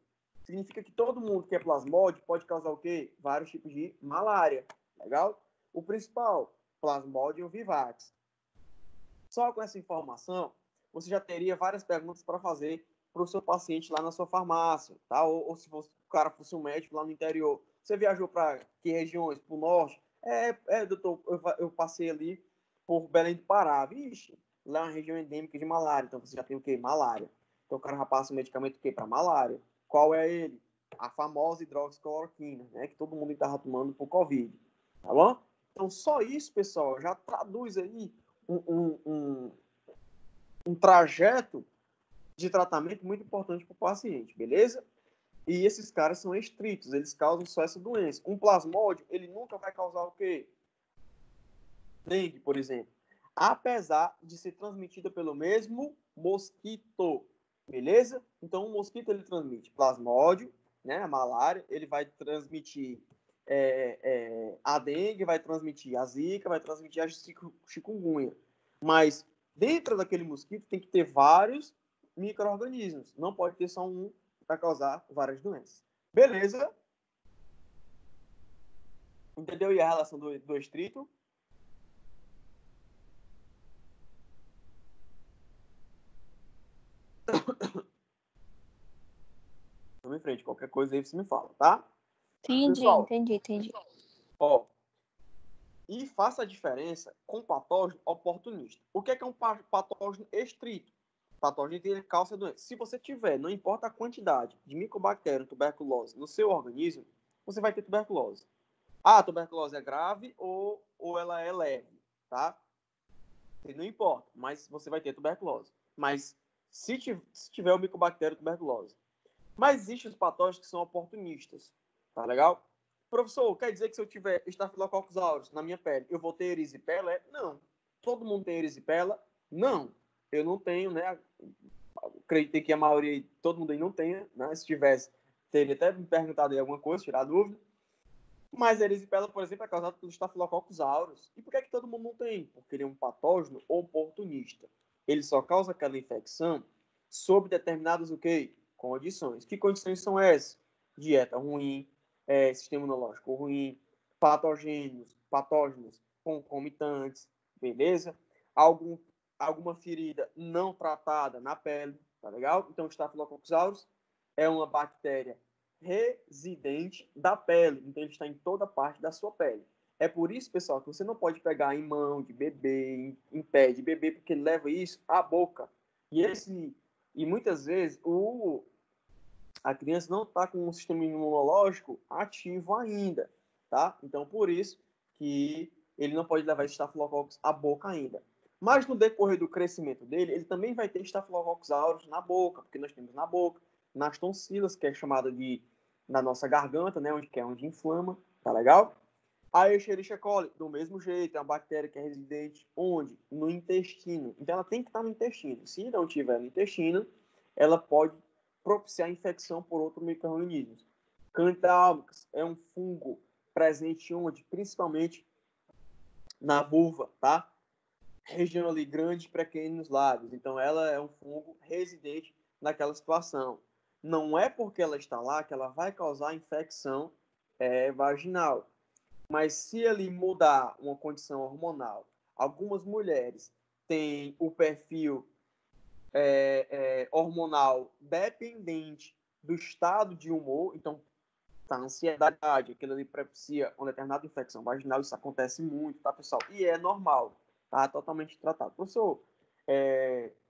Significa que todo mundo que é Plasmodium pode causar o quê? Vários tipos de malária, legal? O principal, Plasmodium vivax. Só com essa informação, você já teria várias perguntas para fazer para o seu paciente lá na sua farmácia, tá? Ou se o cara fosse um médico lá no interior. Você viajou para que regiões? Para o norte? Doutor, eu passei ali por Belém do Pará. Vixe, lá é uma região endêmica de malária. Então, você já tem o quê? Malária. Então, o cara já passa o medicamento o quê? Para malária. Qual é ele? A famosa hidroxicloroquina, né? Que todo mundo estava tomando por Covid. Tá bom? Então, só isso, pessoal, já traduz aí um trajeto de tratamento muito importante para o paciente, beleza? E esses caras são estritos, eles causam só essa doença. Um plasmódio, ele nunca vai causar o quê? Dengue, por exemplo. Apesar de ser transmitida pelo mesmo mosquito, beleza? Então, o mosquito, ele transmite plasmódio, né, a malária, ele vai transmitir a dengue, vai transmitir a zika, vai transmitir a chikungunya. Mas dentro daquele mosquito tem que ter vários micro-organismos. Não pode ter só um para causar várias doenças. Beleza? Entendeu? E a relação do estrito? Vamos em frente. Qualquer coisa aí você me fala, tá? Pessoal, Entendi. ó, e faça a diferença com patógeno oportunista. O que é um patógeno estrito? Patógeno que ele causa doença. Se você tiver, não importa a quantidade de micobactéria tuberculose no seu organismo, você vai ter tuberculose. Ah, a tuberculose é grave ou ela é leve, tá? Não importa, mas você vai ter tuberculose. Mas se tiver o micobactéria tuberculose. Mas existem os patógenos que são oportunistas, tá legal? Professor, quer dizer que se eu tiver Staphylococcus aureus na minha pele, eu vou ter erisipela? Não. Todo mundo tem erisipela? Não. Eu não tenho, né? Acreditei que a maioria, todo mundo aí não tenha, né? Se tivesse, teria até me perguntado aí alguma coisa, tirar dúvida. Mas a erisipela, por exemplo, é causada pelo Staphylococcus aureus. E por que todo mundo não tem? Porque ele é um patógeno oportunista. Ele só causa aquela infecção sob determinadas o quê? Condições. Que condições são essas? Dieta ruim, sistema imunológico ruim, patógenos concomitantes, beleza? Alguma ferida não tratada na pele, tá legal? Então, o Staphylococcus aureus é uma bactéria residente da pele, então ele está em toda parte da sua pele. É por isso, pessoal, que você não pode pegar em mão de bebê, em pé de bebê, porque ele leva isso à boca. E muitas vezes a criança não está com um sistema imunológico ativo ainda, tá? Então, por isso que ele não pode levar esse Staphylococcus à boca ainda. Mas no decorrer do crescimento dele, ele também vai ter Staphylococcus aureus na boca, porque nós temos na boca, nas tonsilas, que é chamada de na nossa garganta, né, onde inflama, tá legal? A Escherichia coli, do mesmo jeito, é uma bactéria que é residente onde? No intestino. Então, ela tem que estar no intestino. Se não tiver no intestino, ela pode propiciar infecção por outros micro-organismos. Candida albicans é um fungo presente onde? Principalmente na vulva, tá? Região ali grande, pequena nos lábios. Então, ela é um fungo residente naquela situação. Não é porque ela está lá que ela vai causar infecção vaginal. Mas se ele mudar uma condição hormonal, algumas mulheres têm o perfil hormonal dependente do estado de humor, então a ansiedade, aquilo ali propicia uma determinada infecção vaginal, isso acontece muito, tá, pessoal? E é normal, tá? Totalmente tratado. Professor,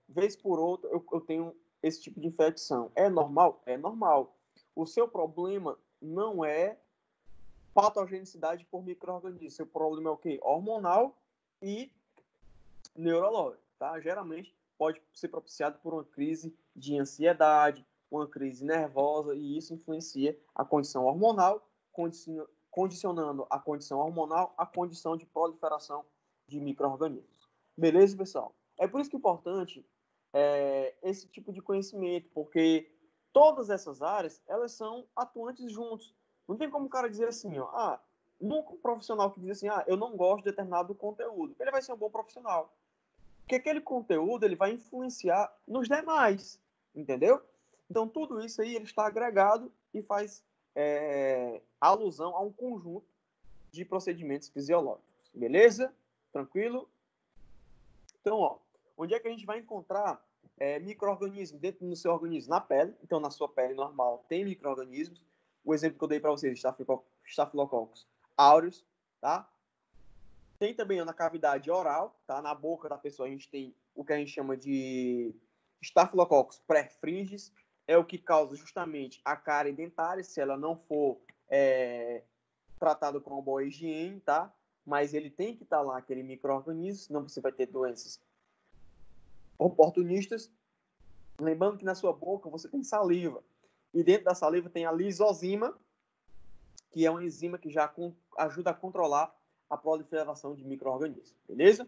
vez por outra eu tenho esse tipo de infecção. É normal? É normal. O seu problema não é patogenicidade por micro-organismo. Seu problema é o quê? Hormonal e neurológico, tá? Geralmente pode ser propiciado por uma crise de ansiedade, uma crise nervosa, e isso influencia a condição hormonal, condicionando a condição hormonal à condição de proliferação de micro-organismos. Beleza, pessoal? É por isso que é importante esse tipo de conhecimento, porque todas essas áreas, elas são atuantes juntos. Não tem como o cara dizer assim, ó, nunca um profissional que diz assim, eu não gosto de determinado conteúdo. Ele vai ser um bom profissional. Porque aquele conteúdo ele vai influenciar nos demais, entendeu? Então, tudo isso aí ele está agregado e faz alusão a um conjunto de procedimentos fisiológicos. Beleza? Tranquilo? Então, ó, onde é que a gente vai encontrar micro-organismos dentro do seu organismo? Na pele. Então, na sua pele normal tem micro-organismos. O exemplo que eu dei para vocês, Staphylococcus aureus, tá? Tem também na cavidade oral, tá? Na boca da pessoa a gente tem o que a gente chama de Staphylococcus perfringens, é o que causa justamente a cárie dentária, se ela não for tratada com uma boa higiene, tá? Mas ele tem que estar lá, aquele micro-organismo, senão você vai ter doenças oportunistas. Lembrando que na sua boca você tem saliva, e dentro da saliva tem a lisozima, que é uma enzima que já ajuda a controlar a proliferação de micro-organismos, beleza?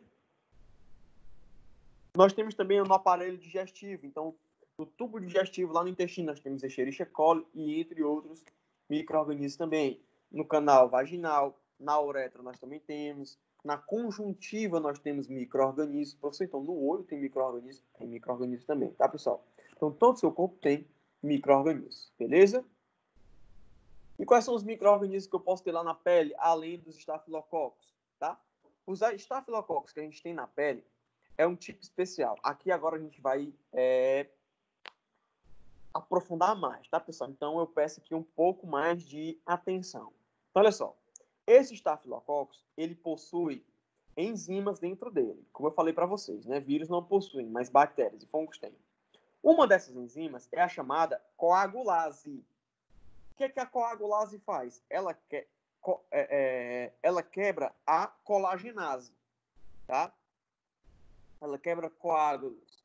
Nós temos também no aparelho digestivo, então, no tubo digestivo, lá no intestino, nós temos Escherichia coli e entre outros micro-organismos também. No canal vaginal, na uretra nós também temos, na conjuntiva nós temos micro-organismos. Professor, então, no olho tem micro-organismos também, tá, pessoal? Então, todo o seu corpo tem micro-organismos, beleza? E quais são os micro-organismos que eu posso ter lá na pele, além dos estafilococos, tá? Os estafilococos que a gente tem na pele é um tipo especial. Aqui agora a gente vai aprofundar mais, tá, pessoal? Então eu peço aqui um pouco mais de atenção. Então, olha só. Esse estafilococos, ele possui enzimas dentro dele. Como eu falei para vocês, né? Vírus não possuem, mas bactérias e fungos têm. Uma dessas enzimas é a chamada coagulase. O que a coagulase faz? Ela quebra a colagenase, tá? Ela quebra coágulos.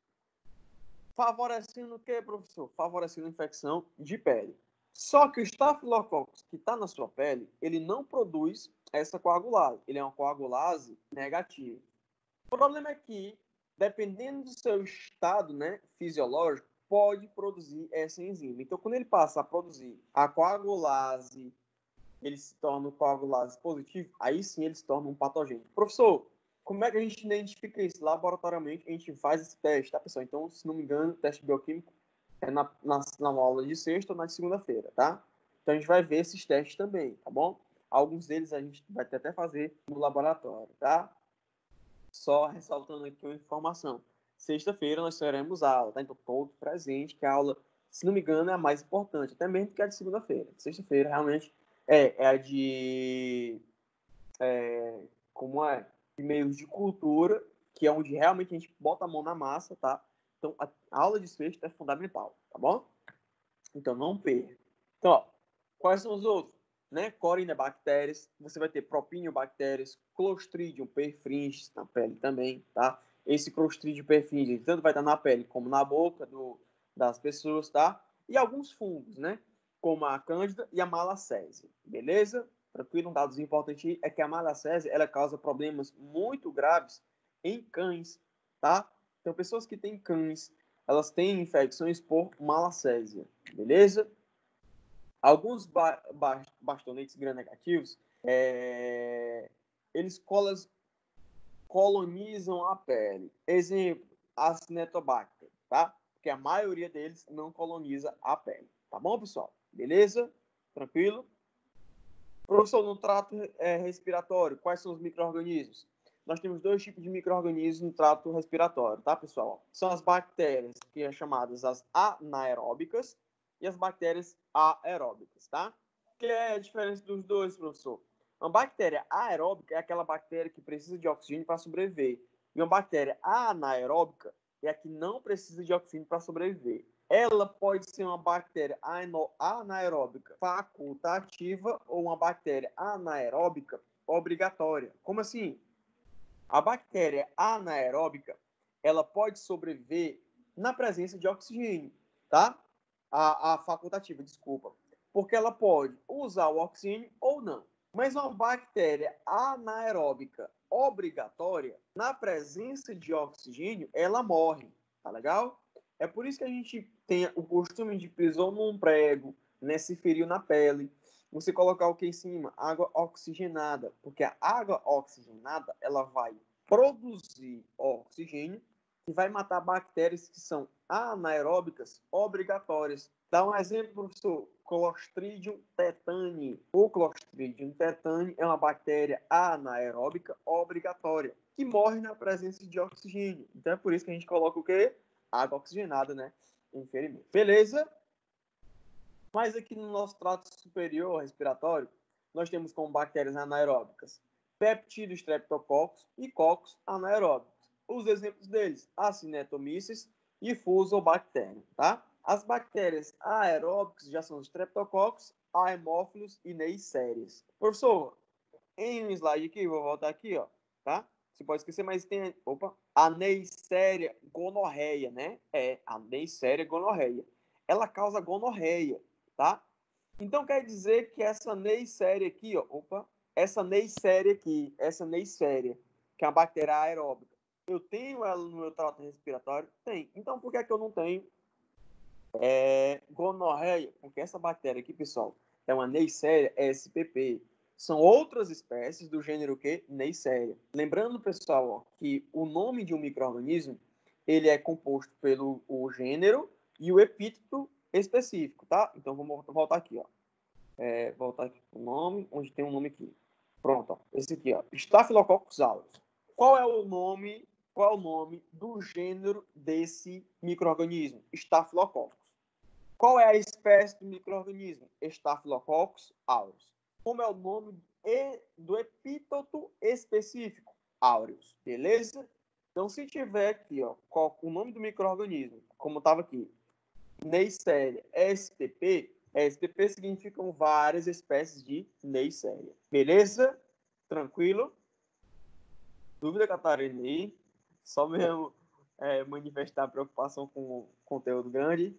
Favorecendo o que, professor? Favorecendo a infecção de pele. Só que o Staphylococcus que está na sua pele, ele não produz essa coagulase. Ele é uma coagulase negativa. O problema é que, dependendo do seu estado, né, fisiológico, pode produzir essa enzima. Então, quando ele passa a produzir a coagulase, ele se torna um coagulase positivo, aí sim ele se torna um patogênico. Professor, como é que a gente identifica isso? Laboratoriamente, a gente faz esse teste, tá, pessoal? Então, se não me engano, o teste bioquímico é na aula de sexta ou na segunda-feira, tá? Então, a gente vai ver esses testes também, tá bom? Alguns deles a gente vai até fazer no laboratório, tá? Só ressaltando aqui uma informação. Sexta-feira nós teremos aula, tá? Então, todos presentes, que a aula, se não me engano, é a mais importante, até mesmo que a de segunda-feira. Sexta-feira, realmente, é a de... como é? De meios de cultura, que é onde realmente a gente bota a mão na massa, tá? Então, a aula de sexta é fundamental, tá bom? Então, não perca. Então, ó, quais são os outros? Né? Corinebactérias, você vai ter propiniobactérias, Clostridium perfringens na pele também, tá? Esse Clostridium perfringens tanto vai estar na pele como na boca das pessoas, tá? E alguns fungos, né? Como a Cândida e a Malacésia, beleza? Tranquilo, um dado importante é que a Malacésia, ela causa problemas muito graves em cães, tá? Então, pessoas que têm cães, elas têm infecções por Malacésia, beleza? Alguns bastonetes gram-negativos, eles colonizam a pele. Exemplo, a Cinetobacter, tá? Porque a maioria deles não coloniza a pele. Tá bom, pessoal? Beleza? Tranquilo? Professor, no trato respiratório, quais são os micro-organismos? Nós temos dois tipos de micro-organismos no trato respiratório, tá, pessoal? São as bactérias, que são chamadas as anaeróbicas, e as bactérias aeróbicas, tá? Que é a diferença dos dois, professor? Uma bactéria aeróbica é aquela bactéria que precisa de oxigênio para sobreviver. E uma bactéria anaeróbica é a que não precisa de oxigênio para sobreviver. Ela pode ser uma bactéria anaeróbica facultativa ou uma bactéria anaeróbica obrigatória. Como assim? A bactéria anaeróbica, ela pode sobreviver na presença de oxigênio, tá? A facultativa, desculpa. Porque ela pode usar o oxigênio ou não. Mas uma bactéria anaeróbica obrigatória, na presença de oxigênio, ela morre, tá legal? É por isso que a gente tem o costume de pisou num prego, né, se feriu na pele, você colocar o que em cima? Água oxigenada, porque a água oxigenada, ela vai produzir oxigênio que vai matar bactérias que são anaeróbicas obrigatórias. Dá um exemplo, professor. Clostridium tetani. O Clostridium tetani é uma bactéria anaeróbica obrigatória que morre na presença de oxigênio. Então é por isso que a gente coloca o quê? Água oxigenada, né? Em ferimento. Beleza? Mas aqui no nosso trato superior respiratório, nós temos como bactérias anaeróbicas peptido streptococcus e coccus anaeróbicos. Os exemplos deles, Acinetomyces e Fusobacterium, tá? As bactérias aeróbicas já são streptococcus, haemófilos e neisserias. Professor, em um slide aqui, vou voltar aqui, ó, tá? Você pode esquecer, mas tem, a Neisseria gonorreia, né? A Neisseria gonorreia. Ela causa gonorreia, tá? Então quer dizer que essa Neisseria aqui, ó, essa Neisseria aqui, essa Neisseria, que é uma bactéria aeróbica, eu tenho ela no meu trato respiratório? Tem. Então por que é que eu não tenho gonorreia? Porque essa bactéria aqui, pessoal, é uma Neisseria spp. São outras espécies do gênero que Neisseria. Lembrando, pessoal, ó, que o nome de um micro-organismo ele é composto pelo o gênero e o epíteto específico, tá? Então vamos voltar aqui, ó. Voltar aqui pro nome, onde tem um nome aqui. Pronto, ó. Esse aqui, ó. Staphylococcus aureus. Qual é o nome do gênero desse micro-organismo? Staphylococcus. Qual é a espécie do micro-organismo? Staphylococcus aureus. Como é o nome do epíteto específico? Aureus. Beleza? Então, se tiver aqui, ó, o nome do micro-organismo, como estava aqui, Neisseria SPP, SPP significam várias espécies de Neisseria. Beleza? Tranquilo? Dúvida, Catarina? Aí? Só mesmo manifestar preocupação com o conteúdo grande.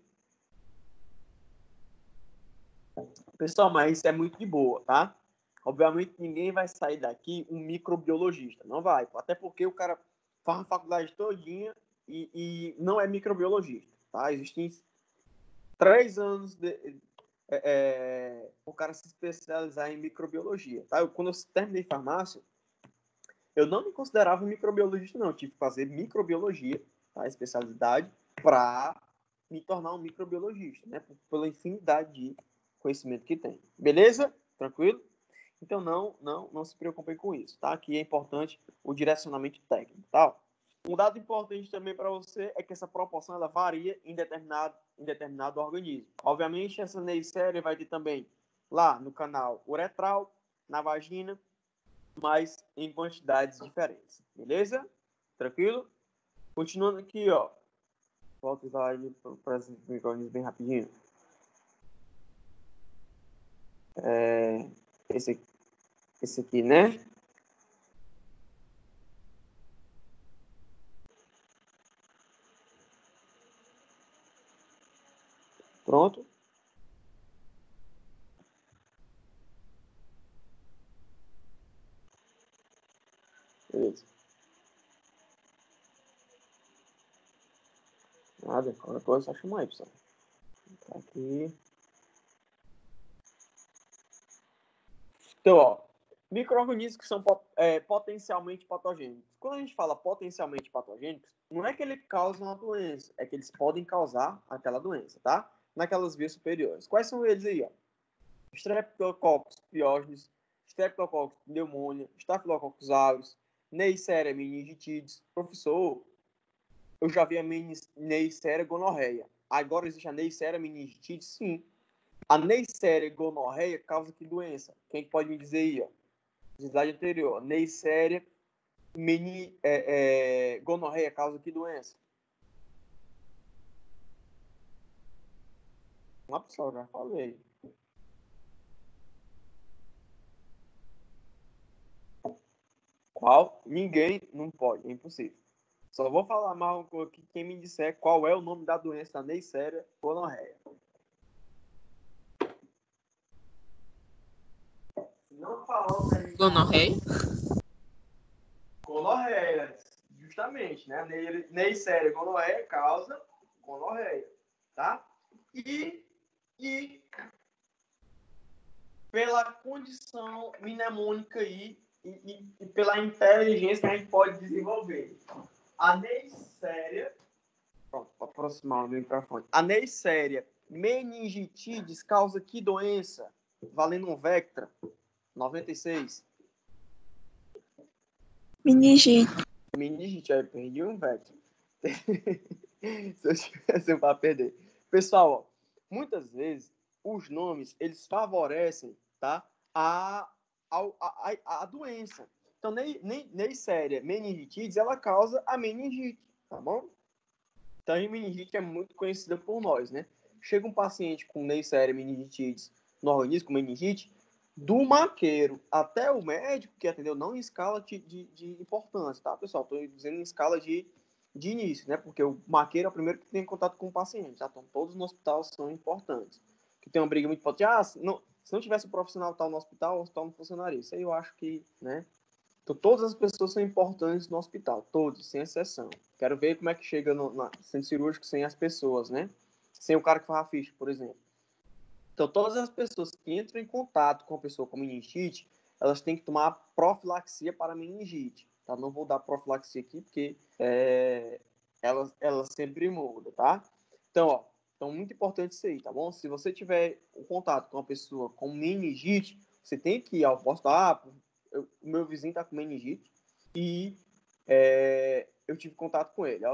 Pessoal, mas isso é muito de boa, tá? Obviamente, ninguém vai sair daqui um microbiologista. Não vai. Até porque o cara faz a faculdade todinha e não é microbiologista, tá? Existem 3 anos o cara se especializar em microbiologia, tá? Quando eu terminei farmácia, eu não me considerava um microbiologista, não. Eu tive que fazer microbiologia, tá? Especialidade, para me tornar um microbiologista, né? Pela infinidade de conhecimento que tem. Beleza? Tranquilo? Então, não se preocupem com isso, tá? Aqui é importante o direcionamento técnico, tá? Um dado importante também para você é que essa proporção ela varia em determinado organismo. Obviamente, essa Neisseria vai ter também lá no canal uretral, na vagina, mas em quantidades diferentes. Beleza? Tranquilo? Continuando aqui, ó. Volta a slide para os micro-organismos bem rapidinho. Esse aqui, né? Pronto. Beleza. Nada, qualquer coisa só chama aí, pessoal. Tá aqui. Então, ó, micro-organismos que são potencialmente patogênicos. Quando a gente fala potencialmente patogênicos, não é que eles causam a doença, é que eles podem causar aquela doença, tá? Naquelas vias superiores. Quais são eles aí, ó? Streptococcus pyogenes, Streptococcus pneumonia, Staphylococcus aureus, Neisseria meningitidis. Professor, eu já vi a Neisseria gonorreia. Agora existe a Neisseria meningitidis? Sim. A Neisseria gonorreia causa que doença? Quem pode me dizer aí, ó? Slide anterior. Neisseria gonorreia causa que doença? Uma pessoa, já falei. Qual? Ninguém não pode, é impossível. Só vou falar mais um pouco aqui quem me disser qual é o nome da doença da Neisseria gonorreia. Não falou pra mim. Gonorreia? Gonorreia, justamente, né? Neisseria gonorreia causa gonorreia, tá? E pela condição mnemônica aí e pela inteligência que a gente pode desenvolver. A Neisseria, pronto, para aproximar o microfone. A Neisseria meningitidis causa que doença? Valendo um Vectra, 96. Meningite, aí perdi um Vectra. Se eu tivesse para perder. Pessoal, ó, muitas vezes os nomes eles favorecem, tá, a doença. Então, Neisseria meningitidis, ela causa a meningite, tá bom? Então, a meningite é muito conhecida por nós, né? Chega um paciente com Neisseria meningitidis no organismo, com meningite, do maqueiro até o médico que atendeu, não em escala de importância, tá, pessoal? Estou dizendo em escala de início, né? Porque o maqueiro é o primeiro que tem contato com o paciente, tá? Então, todos no hospital são importantes. Que tem uma briga muito forte. Se não tivesse um profissional tal no hospital, o hospital não funcionaria. Isso aí eu acho que, né? Então, todas as pessoas são importantes no hospital, todos, sem exceção. Quero ver como é que chega no centro cirúrgico sem as pessoas, né? Sem o cara que faz a ficha, por exemplo. Então, todas as pessoas que entram em contato com a pessoa com meningite, elas têm que tomar profilaxia para meningite. Tá? Não vou dar profilaxia aqui, porque ela sempre muda, tá? Então, muito importante isso aí, tá bom? Se você tiver o contato com uma pessoa com meningite, você tem que ir ao posto. O meu vizinho tá com meningite e eu tive contato com ele.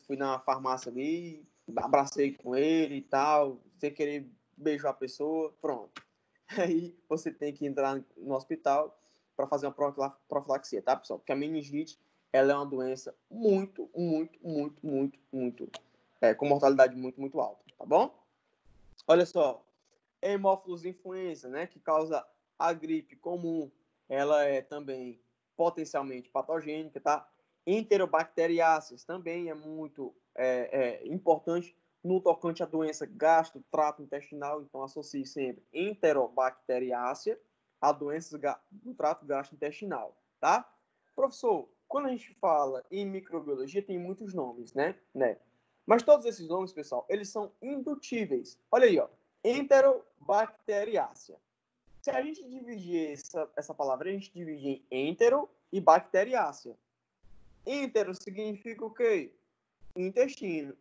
Fui na farmácia ali, abracei com ele e tal, sem querer beijou a pessoa, pronto. Aí você tem que entrar no hospital para fazer uma profilaxia, tá, pessoal? Porque a meningite, ela é uma doença muito, com mortalidade muito alta, tá bom? Olha só, Haemophilus influenza, né, que causa a gripe comum, ela é também potencialmente patogênica, tá? Enterobacteriáceas também é muito importante no tocante à doença gastro-trato intestinal, então associe sempre enterobacteriácea a doenças do trato gastrointestinal, tá? Professor, quando a gente fala em microbiologia, tem muitos nomes, né? Mas todos esses nomes, pessoal, eles são indutíveis. Olha aí, ó. Enterobacteriácea. Se a gente dividir essa palavra, a gente divide em entero e bacteriácea. Entero significa o quê? Intestino.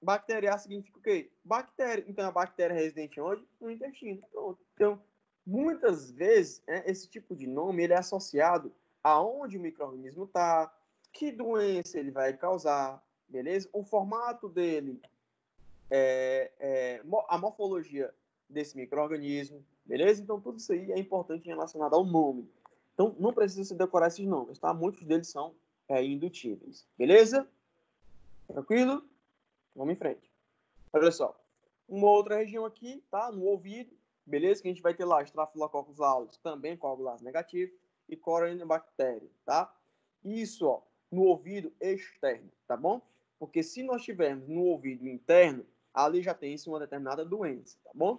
Bacteriácea significa o quê? Bactéria. Então, a bactéria é residente onde? No intestino. Pronto. Então, muitas vezes, esse tipo de nome ele é associado aonde o micro-organismo está, que doença ele vai causar, beleza? O formato dele, a morfologia desse micro-organismo, beleza? Então, tudo isso aí é importante relacionado ao nome. Então, não precisa se decorar esses nomes, tá? Muitos deles são indutíveis, beleza? Tranquilo? Vamos em frente. Olha só. Uma outra região aqui, tá? No ouvido, beleza? Que a gente vai ter lá Staphylococcus aureus, também coagulase negativo, e Corynebacterium, tá? Isso, ó, no ouvido externo, tá bom? Porque se nós tivermos no ouvido interno, ali já tem uma determinada doença, tá bom?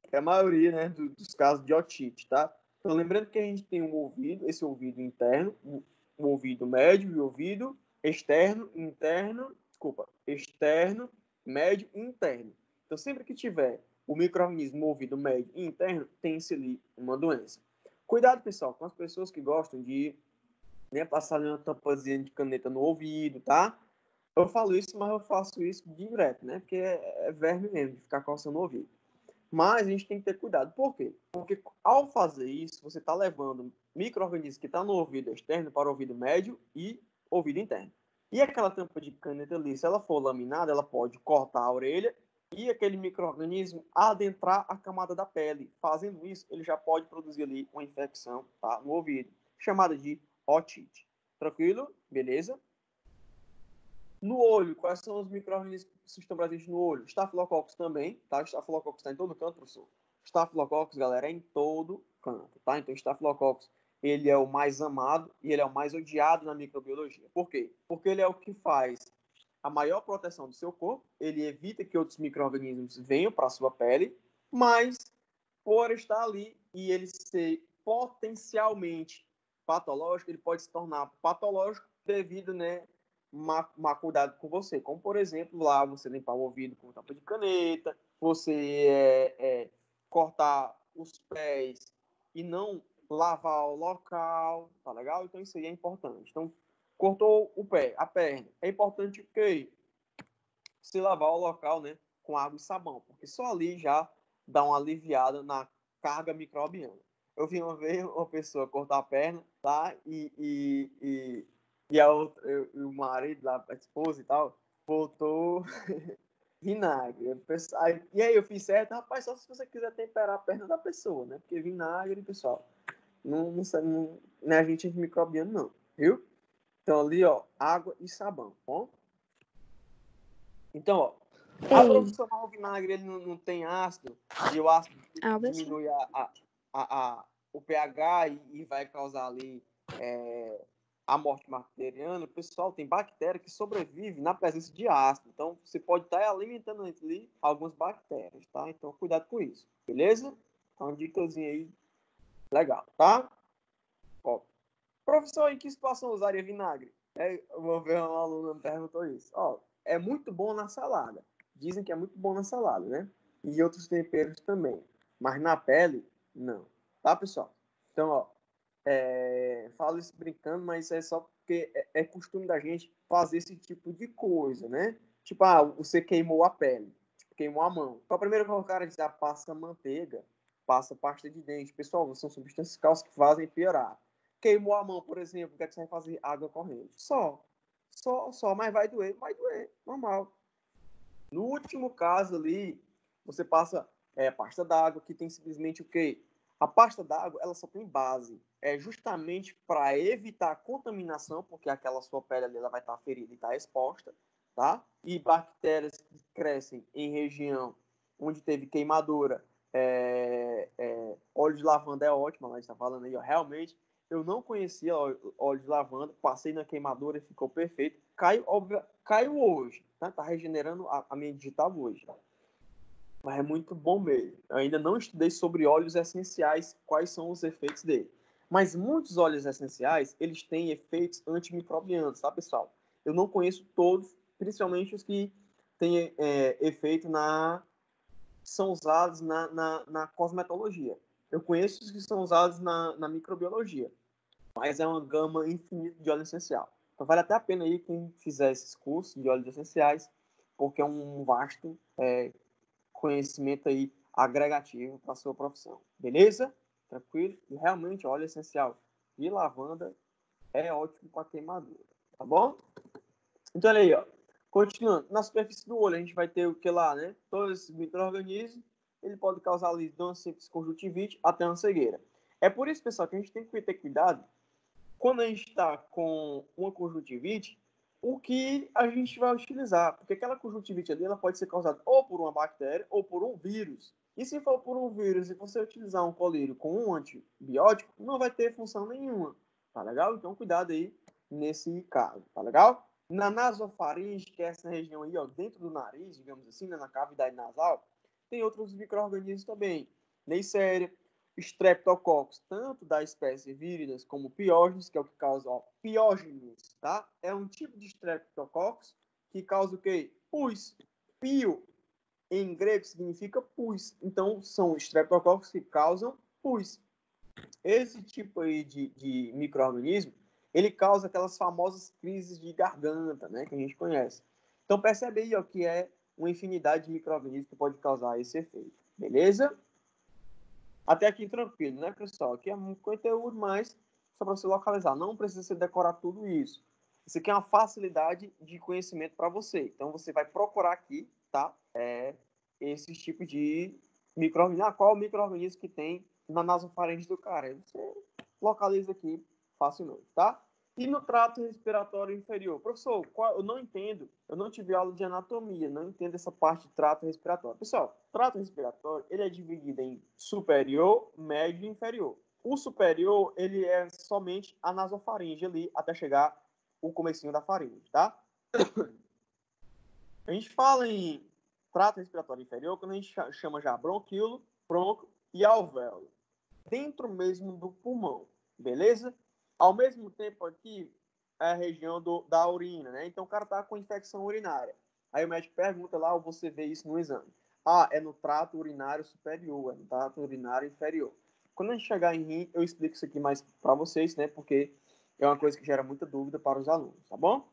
É a maioria, né, dos casos de otite, tá? Então, lembrando que a gente tem um ouvido, esse ouvido interno, o ouvido médio e o ouvido externo, médio e interno. Então, sempre que tiver o micro-organismo no ouvido médio e interno, tem-se ali uma doença. Cuidado, pessoal, com as pessoas que gostam de passar uma tampazinha de caneta no ouvido, tá? Eu falo isso, mas eu faço isso direto, né? Porque é verme mesmo, de ficar coçando o ouvido. Mas a gente tem que ter cuidado. Por quê? Porque ao fazer isso, você está levando micro-organismos que estão no ouvido externo para o ouvido médio e ouvido interno. E aquela tampa de caneta ali, se ela for laminada, ela pode cortar a orelha e aquele micro-organismo adentrar a camada da pele. Fazendo isso, ele já pode produzir ali uma infecção, tá, no ouvido, chamada de otite. Tranquilo? Beleza? No olho, quais são os micro-organismos que estão presentes no olho? Staphylococcus também, tá? Staphylococcus está em todo canto, professor. Staphylococcus, galera, é em todo canto, tá? Então, Staphylococcus, ele é o mais amado e ele é o mais odiado na microbiologia. Por quê? Porque ele é o que faz a maior proteção do seu corpo, ele evita que outros micro-organismos venham para a sua pele, mas por estar ali e ele ser potencialmente patológico, ele pode se tornar patológico devido, né, má cuidado com você. Como, por exemplo, lá você limpar o ouvido com tampa de caneta, você cortar os pés e não lavar o local, tá legal? Então, isso aí é importante. Então, cortou o pé, a perna. É importante que se lavar o local, né, com água e sabão, porque só ali já dá uma aliviada na carga microbiana. Eu vi uma vez uma pessoa cortar a perna, tá? E a outra, o marido lá, a esposa e tal, botou vinagre. E aí eu fiz certo, rapaz, só se você quiser temperar a perna da pessoa, né? Porque vinagre, pessoal, não é agente microbiano, não, viu? Então ali, ó, água e sabão, bom? Então, ó, a profissional vinagre ele não tem ácido, e o ácido diminui o pH e vai causar ali a morte bacteriana. O pessoal tem bactéria que sobrevive na presença de ácido. Então, você pode estar alimentando ali algumas bactérias, tá? Então, cuidado com isso, beleza? Então, uma dicasinha aí legal, tá? Ó, professor, em que situação usaria vinagre? Eu vou ver uma aluna me perguntou isso. Ó, é muito bom na salada. Dizem que é muito bom na salada, né? E outros temperos também. Mas na pele, não. Tá, pessoal? Então, ó, falo isso brincando, mas isso é só porque é costume da gente fazer esse tipo de coisa, né? Tipo, você queimou a pele, tipo, queimou a mão. Então, primeiro que o cara diz, passa manteiga, passa pasta de dente. Pessoal, são substâncias causas que fazem piorar. Queimou a mão, por exemplo, o que é que você vai fazer? Água corrente. Só, mas vai doer, normal. No último caso ali, você passa pasta d'água, que tem simplesmente o quê? A pasta d'água, ela só tem base. É justamente para evitar a contaminação, porque aquela sua pele ali, ela vai estar ferida e está exposta, tá? E bactérias que crescem em região onde teve queimadura, óleo de lavanda é ótimo, a gente está falando aí, ó, realmente, eu não conhecia óleo de lavanda, passei na queimadura e ficou perfeito. Caiu hoje, tá? Tá regenerando a minha digital hoje. Mas é muito bom mesmo. Eu ainda não estudei sobre óleos essenciais, quais são os efeitos dele. Mas muitos óleos essenciais, eles têm efeitos antimicrobianos, tá, pessoal? Eu não conheço todos, principalmente os que têm efeito são usados na cosmetologia. Eu conheço os que são usados na microbiologia. mas é uma gama infinita de óleo essencial. Então vale até a pena aí quem fizer esses cursos de óleos essenciais, porque é um vasto conhecimento aí agregativo para a sua profissão. Beleza? Tranquilo? E realmente óleo essencial de lavanda é ótimo para queimadura, tá bom? Então olha aí, ó. Continuando, na superfície do olho a gente vai ter o que lá, né? Todos esses micro-organismos, ele pode causar ali de uma simples conjuntivite até uma cegueira. É por isso, pessoal, que a gente tem que ter cuidado quando a gente está com uma conjuntivite, o que a gente vai utilizar. Porque aquela conjuntivite ali, ela pode ser causada ou por uma bactéria ou por um vírus. E se for por um vírus e você utilizar um colírio com um antibiótico, não vai ter função nenhuma. Tá legal? Então, cuidado aí nesse caso. Tá legal? Na nasofaringe, que é essa região aí, ó, dentro do nariz, digamos assim, né, na cavidade nasal, tem outros micro-organismos também. Neisseria, Streptococcus, tanto da espécie Viridas como Piógenes, que é o que causa, ó, Piógenes, tá? É um tipo de Streptococcus que causa o quê? Pus. Pio, em grego, significa pus. Então, são Streptococcus que causam pus. Esse tipo aí de micro-organismo, ele causa aquelas famosas crises de garganta, né, que a gente conhece. Então, percebe aí, ó, que é uma infinidade de micro-organismos que pode causar esse efeito. Beleza? Até aqui tranquilo, né, pessoal? Aqui é muito conteúdo, mas só para você localizar. Não precisa você decorar tudo isso. Isso aqui é uma facilidade de conhecimento para você. Então, você vai procurar aqui, tá? Esse tipo de micro-organismo. Qual o micro-organismo que tem na nasofaringe do cara? Aí você localiza aqui facilmente, tá? E no trato respiratório inferior? Professor, eu não entendo, eu não tive aula de anatomia, não entendo essa parte de trato respiratório. Pessoal, trato respiratório, ele é dividido em superior, médio e inferior. O superior, ele é somente a nasofaringe ali, até chegar o comecinho da faringe, tá? A gente fala em trato respiratório inferior quando a gente chama já bronquíolo, bronco e alvéolo, dentro mesmo do pulmão, beleza? Ao mesmo tempo aqui, é a região da urina, né? Então o cara tá com infecção urinária. Aí o médico pergunta lá, ou você vê isso no exame. Ah, é no trato urinário superior, é no trato urinário inferior. Quando a gente chegar em rim, eu explico isso aqui mais para vocês, né? Porque é uma coisa que gera muita dúvida para os alunos, tá bom?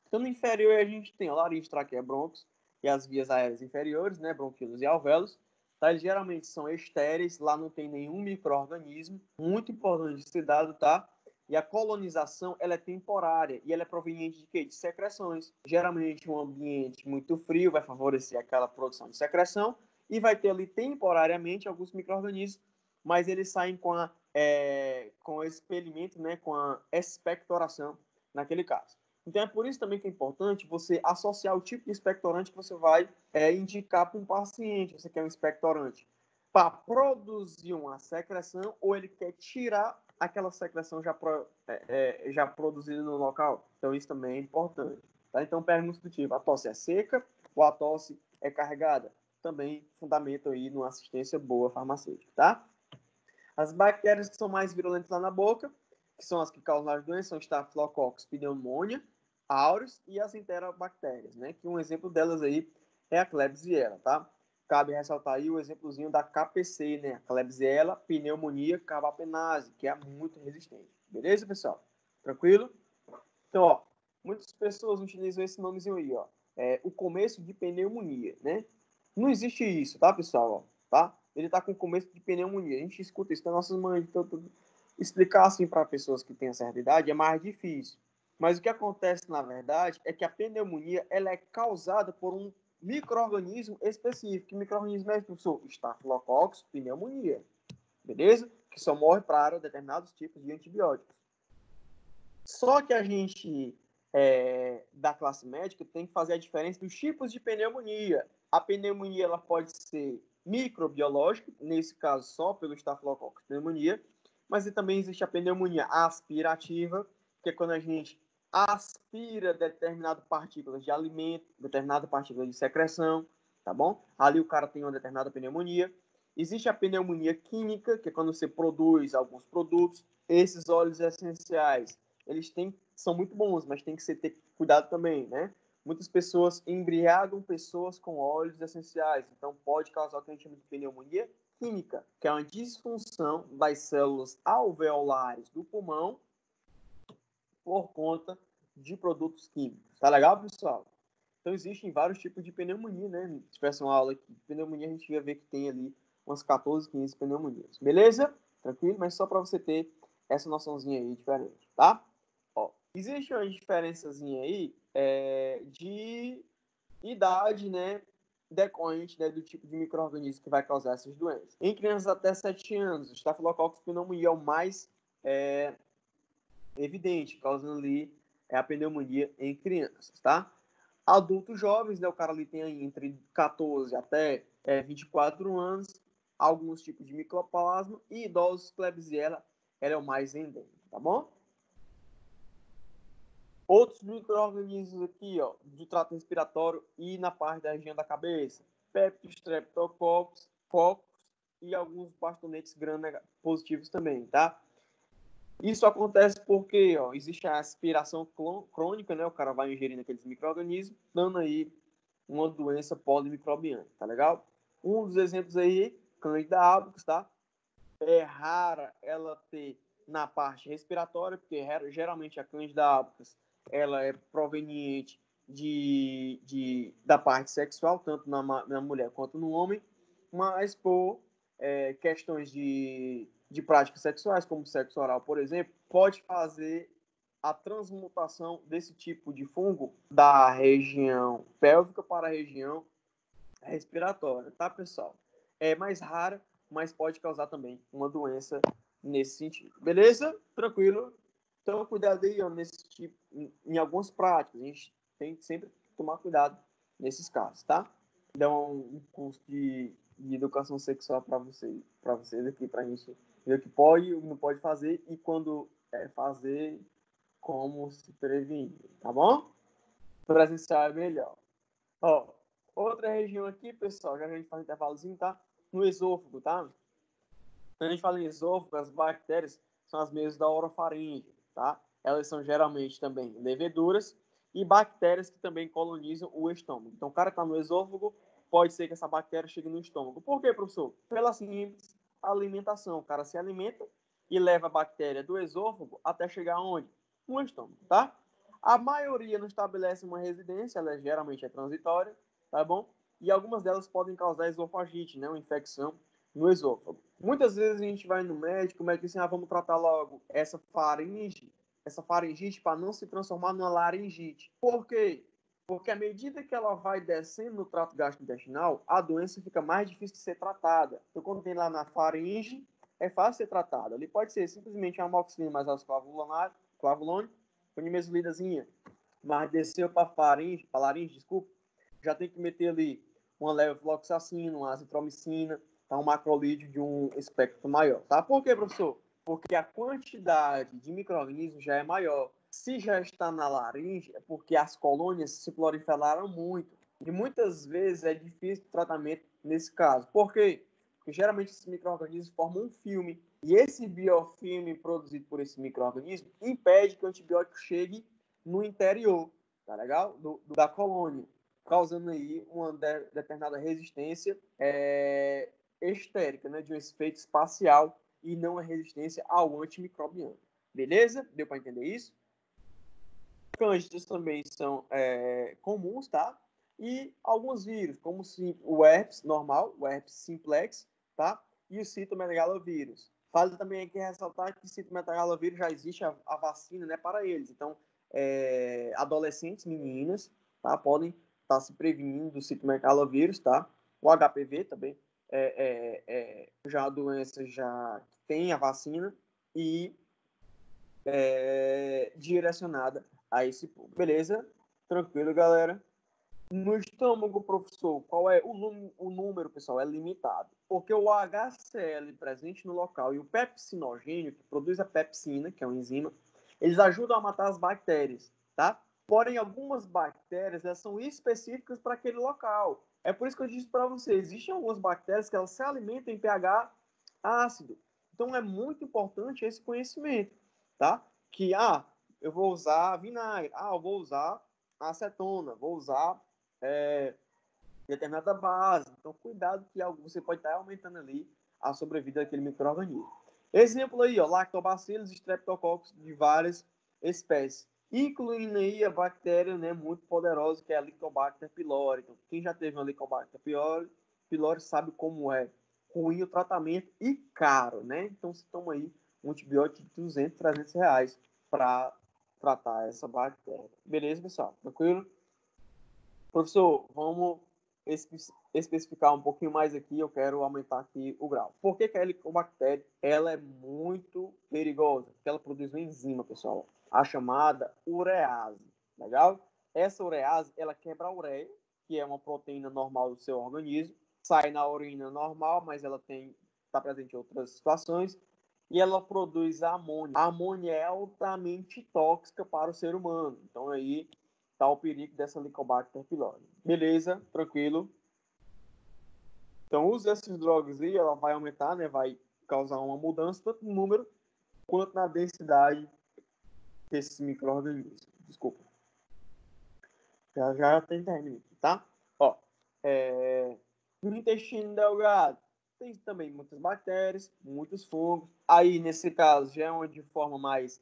Então no inferior a gente tem a laringe, traqueia, brônquios e as vias aéreas inferiores, né? Bronquíolos e alvéolos. Tá? Eles geralmente são estéreis, lá não tem nenhum micro-organismo, muito importante de ser dado, tá? E a colonização, ela é temporária, e ela é proveniente de quê? De secreções. Geralmente um ambiente muito frio vai favorecer aquela produção de secreção, e vai ter ali temporariamente alguns micro-organismos, mas eles saem com o expelimento, né? Com a expectoração naquele caso. Então é por isso também que é importante você associar o tipo de expectorante que você vai indicar para um paciente. Você quer um expectorante para produzir uma secreção ou ele quer tirar aquela secreção já produzida no local. Então isso também é importante. Tá? Então perguntas do tipo, a tosse é seca ou a tosse é carregada? Também fundamento aí numa assistência boa farmacêutica, tá? As bactérias que são mais virulentas lá na boca, que são as que causam as doenças, são Staphylococcus pneumoniae, aureus e as enterobactérias, né? Que um exemplo delas aí é a Klebsiella, tá? Cabe ressaltar aí o exemplozinho da KPC, né? A Klebsiella pneumonia carbapenase, que é muito resistente. Beleza, pessoal? Tranquilo? Então, ó, muitas pessoas utilizam esse nomezinho aí, ó. O começo de pneumonia, né? Não existe isso, tá, pessoal? Ó, tá? Ele tá com começo de pneumonia. A gente escuta isso das nossas mães. Então, explicar assim para pessoas que têm certa idade é mais difícil. Mas o que acontece, na verdade, é que a pneumonia ela é causada por um micro-organismo específico. Que micro-organismo é esse, professor? Staphylococcus pneumonia. Beleza? Que só morre para determinados tipos de antibióticos. Só que a gente, da classe médica, tem que fazer a diferença dos tipos de pneumonia. A pneumonia ela pode ser microbiológica, nesse caso só pelo Staphylococcus pneumonia, mas também existe a pneumonia aspirativa, que é quando a gente aspira determinadas partículas de alimento, determinada partícula de secreção, tá bom? Ali o cara tem uma determinada pneumonia. Existe a pneumonia química, que é quando você produz alguns produtos. Esses óleos essenciais, eles são muito bons, mas tem que ter cuidado também, né? Muitas pessoas embriagam pessoas com óleos essenciais, então pode causar o que a gente chama de pneumonia química, que é uma disfunção das células alveolares do pulmão por conta de produtos químicos. Tá legal, pessoal? Então, existem vários tipos de pneumonia, né? Se tivesse uma aula aqui de pneumonia, a gente ia ver que tem ali umas 14, 15 pneumonias. Beleza? Tranquilo? Mas só para você ter essa noçãozinha aí diferente, tá? Ó, existe uma diferençazinha aí de idade, né? Decorrente, né, do tipo de micro-organismo que vai causar essas doenças. Em crianças até 7 anos, o Staphylococcus pneumoniae é o mais evidente, causando ali a pneumonia em crianças, tá? Adultos jovens, né, o cara ali tem aí entre 14 até 24 anos, alguns tipos de micoplasma, e idosos, Klebsiella, ela é o mais endêmico, tá bom? Outros micro-organismos aqui, ó, do trato respiratório e na parte da região da cabeça, Streptococcus, e alguns bastonetes gram-positivos também, tá? Isso acontece porque existe a aspiração crônica, né? O cara vai ingerindo aqueles micro-organismos, dando aí uma doença polimicrobiana, tá legal? Um dos exemplos aí, Candida albicans, tá? É rara ela ter na parte respiratória, porque geralmente a Candida albicans ela é proveniente da parte sexual, tanto na mulher quanto no homem, mas por questões de práticas sexuais, como sexo oral, por exemplo, pode fazer a transmutação desse tipo de fungo da região pélvica para a região respiratória, tá, pessoal? É mais rara, mas pode causar também uma doença nesse sentido. Beleza? Tranquilo? Então, cuidado aí, nesse tipo, em algumas práticas. A gente tem que sempre tomar cuidado nesses casos, tá? Dá um curso de educação sexual para vocês aqui, para a gente ver o que pode e o que não pode fazer e quando fazer, como se prevenir, tá bom? Presencial é melhor. Ó, outra região aqui, pessoal, já que a gente faz um intervalozinho, tá? No esôfago, tá? Quando a gente fala em esôfago, as bactérias são as mesmas da orofaringe, tá? Elas são geralmente também leveduras e bactérias que também colonizam o estômago. Então, o cara que tá no esôfago, pode ser que essa bactéria chegue no estômago. Por quê, professor? Pela simples alimentação. O cara se alimenta e leva a bactéria do esôfago até chegar onde? No estômago, tá? A maioria não estabelece uma residência, ela geralmente é transitória, tá bom? E algumas delas podem causar esofagite, né? Uma infecção no esôfago. Muitas vezes a gente vai no médico, o médico diz assim, vamos tratar logo essa faringite para não se transformar numa laringite. Por quê? Porque à medida que ela vai descendo no trato gastrointestinal, a doença fica mais difícil de ser tratada. Então, quando tem lá na faringe, é fácil ser tratada. Ali pode ser simplesmente uma amoxicilina mais ácido clavulônico, com nimesulidazinha, mas desceu para laringe, desculpa, já tem que meter ali uma levofloxacina, uma azitromicina, tá? Um macrolídeo de um espectro maior, tá? Por quê, professor? Porque a quantidade de micro-organismos já é maior. Se já está na laringe, é porque as colônias se proliferaram muito. E muitas vezes é difícil o tratamento nesse caso. Por quê? Porque geralmente esses micro-organismos formam um filme. E esse biofilme produzido por esse micro-organismo impede que o antibiótico chegue no interior, tá legal? Da colônia, causando aí uma determinada resistência estérica, né? De um efeito espacial e não a resistência ao antimicrobiano. Beleza? Deu para entender isso? Cândidas também são comuns, tá? E alguns vírus, como o herpes normal, o herpes simplex, tá? E o citomegalovírus. Vale também aqui ressaltar que o citomegalovírus já existe a vacina, né, para eles. Então, adolescentes, meninas, tá? Podem estar se prevenindo do citomegalovírus, tá? O HPV também já a doença já tem a vacina e direcionada a esse público. Beleza? Tranquilo, galera? No estômago, professor, qual é o número, pessoal? É limitado. Porque o HCl presente no local e o pepsinogênio, que produz a pepsina, que é uma enzima, eles ajudam a matar as bactérias, tá? Porém, algumas bactérias elas são específicas para aquele local. É por isso que eu disse para vocês, existem algumas bactérias que elas se alimentam em pH ácido. Então, é muito importante esse conhecimento, tá? Que, eu vou usar vinagre, eu vou usar acetona, vou usar determinada base. Então, cuidado que você pode estar aumentando ali a sobrevida daquele micro-organismo. Exemplo aí, Lactobacillus, Streptococcus, de várias espécies, incluindo aí a bactéria, né, muito poderosa, que é a Helicobacter pylori. Então, quem já teve uma Helicobacter pylori sabe como é ruim o tratamento e caro, né? Então, você toma aí um antibiótico de 200, 300 reais para tratar essa bactéria. Beleza, pessoal? Tranquilo? Professor, vamos especificar um pouquinho mais aqui. Eu quero aumentar aqui o grau. Por que a Helicobacter ela é muito perigosa? Porque ela produz uma enzima, pessoal, a chamada urease. Legal? Essa urease, ela quebra a ureia, que é uma proteína normal do seu organismo, sai na urina normal, mas ela está presente em outras situações, e ela produz a amônia. A amônia é altamente tóxica para o ser humano. Então, aí está o perigo dessa Helicobacter pylori. Beleza, tranquilo. Então, use essas drogas aí, ela vai aumentar, né? Vai causar uma mudança tanto no número quanto na densidade desses micro-organismos. Desculpa. Já tem término aqui, tá? Ó, no intestino delgado tem também muitas bactérias, muitos fungos. Aí, nesse caso, já é uma de forma mais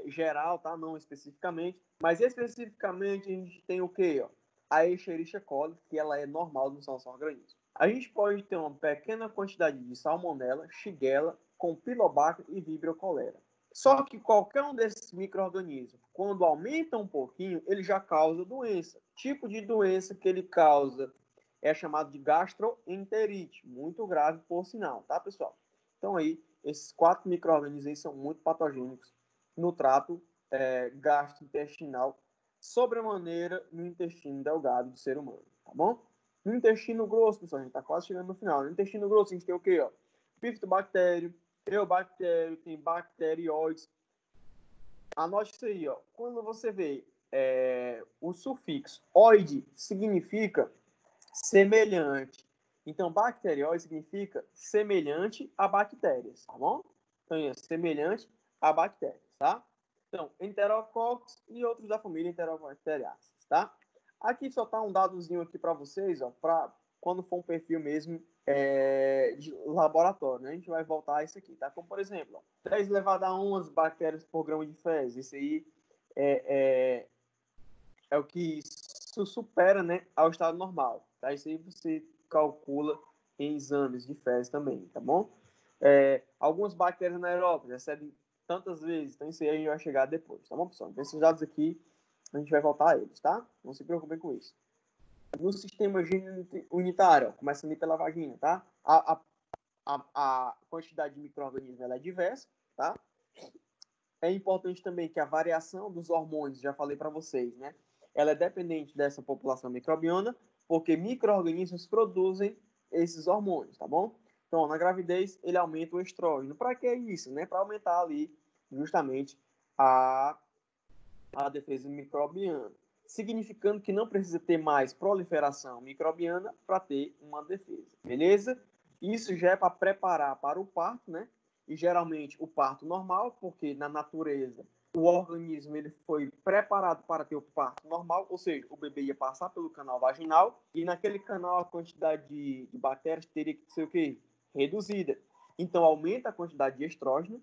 geral, tá? Não especificamente. Mas especificamente a gente tem o quê? Ó? A Escherichia coli, que ela é normal no nosso organismo. A gente pode ter uma pequena quantidade de salmonella, shigella, campylobacter e vibrio cholera. Só que qualquer um desses micro-organismos, quando aumenta um pouquinho, ele já causa doença. O tipo de doença que ele causa é chamado de gastroenterite, muito grave por sinal, tá, pessoal? Então aí, esses 4 micro-organismos são muito patogênicos no trato gastrointestinal, sobremaneira no intestino delgado do ser humano, tá bom? No intestino grosso, pessoal, a gente tá quase chegando no final. No intestino grosso a gente tem o quê, ó? Bifidobactério, Eubactério, tem bacterióides. Anote isso aí, ó. Quando você vê o sufixo oide, significa semelhante. Então, bacterióide significa semelhante a bactérias, tá bom? Então, é semelhante a bactérias, tá? Então, enterococcus e outros da família Enterobacteriaceae, tá? Aqui só tá um dadozinho aqui para vocês, ó, para quando for um perfil mesmo de laboratório, né? A gente vai voltar a isso aqui, tá? Como, por exemplo, 10 elevado a 1 bactérias por grama de fezes. Isso aí é o que isso supera, né, ao estado normal, tá? Isso aí você calcula em exames de fezes também, tá bom? Algumas bactérias anaeróbias excedem tantas vezes, então isso aí a gente vai chegar depois, tá bom, pessoal? Então esses dados aqui, a gente vai voltar a eles, tá? Não se preocupem com isso. No sistema unitário, começando ali pela vagina, tá? A quantidade de micro-organismos ela é diversa, tá? É importante também que a variação dos hormônios, já falei para vocês, né? Ela é dependente dessa população microbiana, porque micro-organismos produzem esses hormônios, tá bom? Então, na gravidez, ele aumenta o estrógeno. Para que isso, né? Para aumentar ali, justamente, a defesa microbiana. Significando que não precisa ter mais proliferação microbiana para ter uma defesa, beleza? Isso já é para preparar para o parto, né? E geralmente o parto normal, porque na natureza o organismo ele foi preparado para ter o parto normal, ou seja, o bebê ia passar pelo canal vaginal e naquele canal a quantidade de bactérias teria que ser o quê? Reduzida. Então aumenta a quantidade de estrógeno.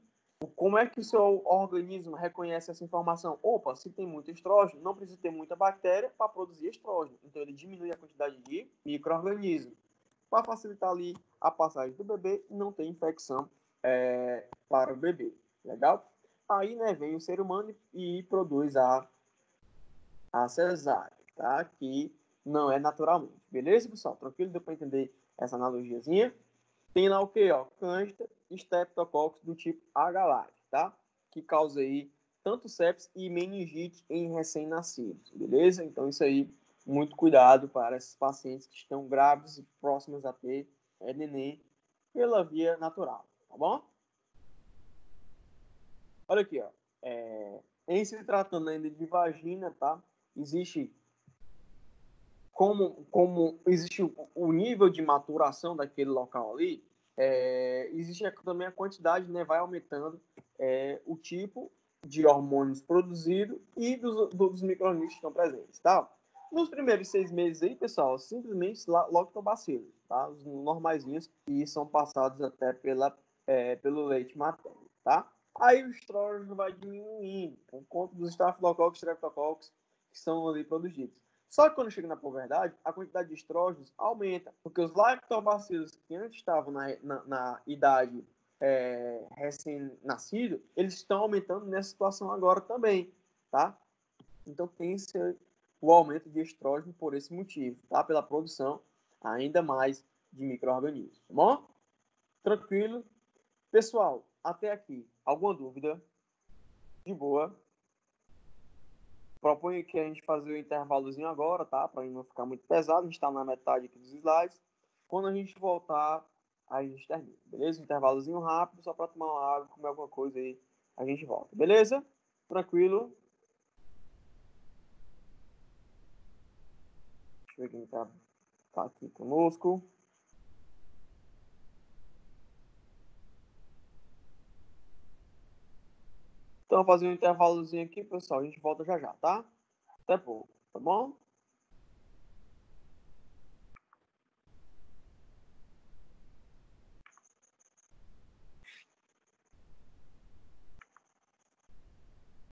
Como é que o seu organismo reconhece essa informação? Opa, se tem muito estrógeno, não precisa ter muita bactéria para produzir estrógeno. Então ele diminui a quantidade de micro-organismos para facilitar ali a passagem do bebê e não ter infecção para o bebê. Legal? Aí, né, vem o ser humano e produz a cesárea, tá? Que não é naturalmente. Beleza, pessoal? Tranquilo? Deu para entender essa analogiazinha? Tem lá o que, ó? Cândida, Streptococcus do tipo H. Lacti, tá? Que causa aí tanto sepsis e meningite em recém-nascidos, beleza? Então isso aí, muito cuidado para esses pacientes que estão grávidos e próximos a ter neném pela via natural, tá bom? Olha aqui, ó. Em se tratando ainda de vagina, tá? Existe como existe o nível de maturação daquele local ali, existe também a quantidade, né, vai aumentando o tipo de hormônios produzido e dos micro-organismos que estão presentes, tá? Nos primeiros 6 meses aí, pessoal, simplesmente lactobacilos, tá? Os normaizinhos que são passados até pelo leite materno, tá? Aí o estrógeno vai diminuindo por conta dos estafilococcus e streptococcus que são ali produzidos. Só que quando chega na puberdade, a quantidade de estrógenos aumenta, porque os lactobacilos que antes estavam na idade recém-nascido, eles estão aumentando nessa situação agora também, tá? Então tem o aumento de estrógeno por esse motivo, tá? Pela produção ainda mais de micro-organismos, tá bom? Tranquilo? Pessoal, até aqui, alguma dúvida? De boa. Proponho que a gente fazer o intervalozinho agora, tá? Para não ficar muito pesado. A gente está na metade aqui dos slides. Quando a gente voltar, a gente termina, beleza? Intervalozinho rápido, só para tomar uma água, comer alguma coisa aí, a gente volta, beleza? Tranquilo? Deixa eu ver quem tá aqui conosco. Então, vou fazer um intervalozinho aqui, pessoal. A gente volta já já, tá? Até pouco, tá bom?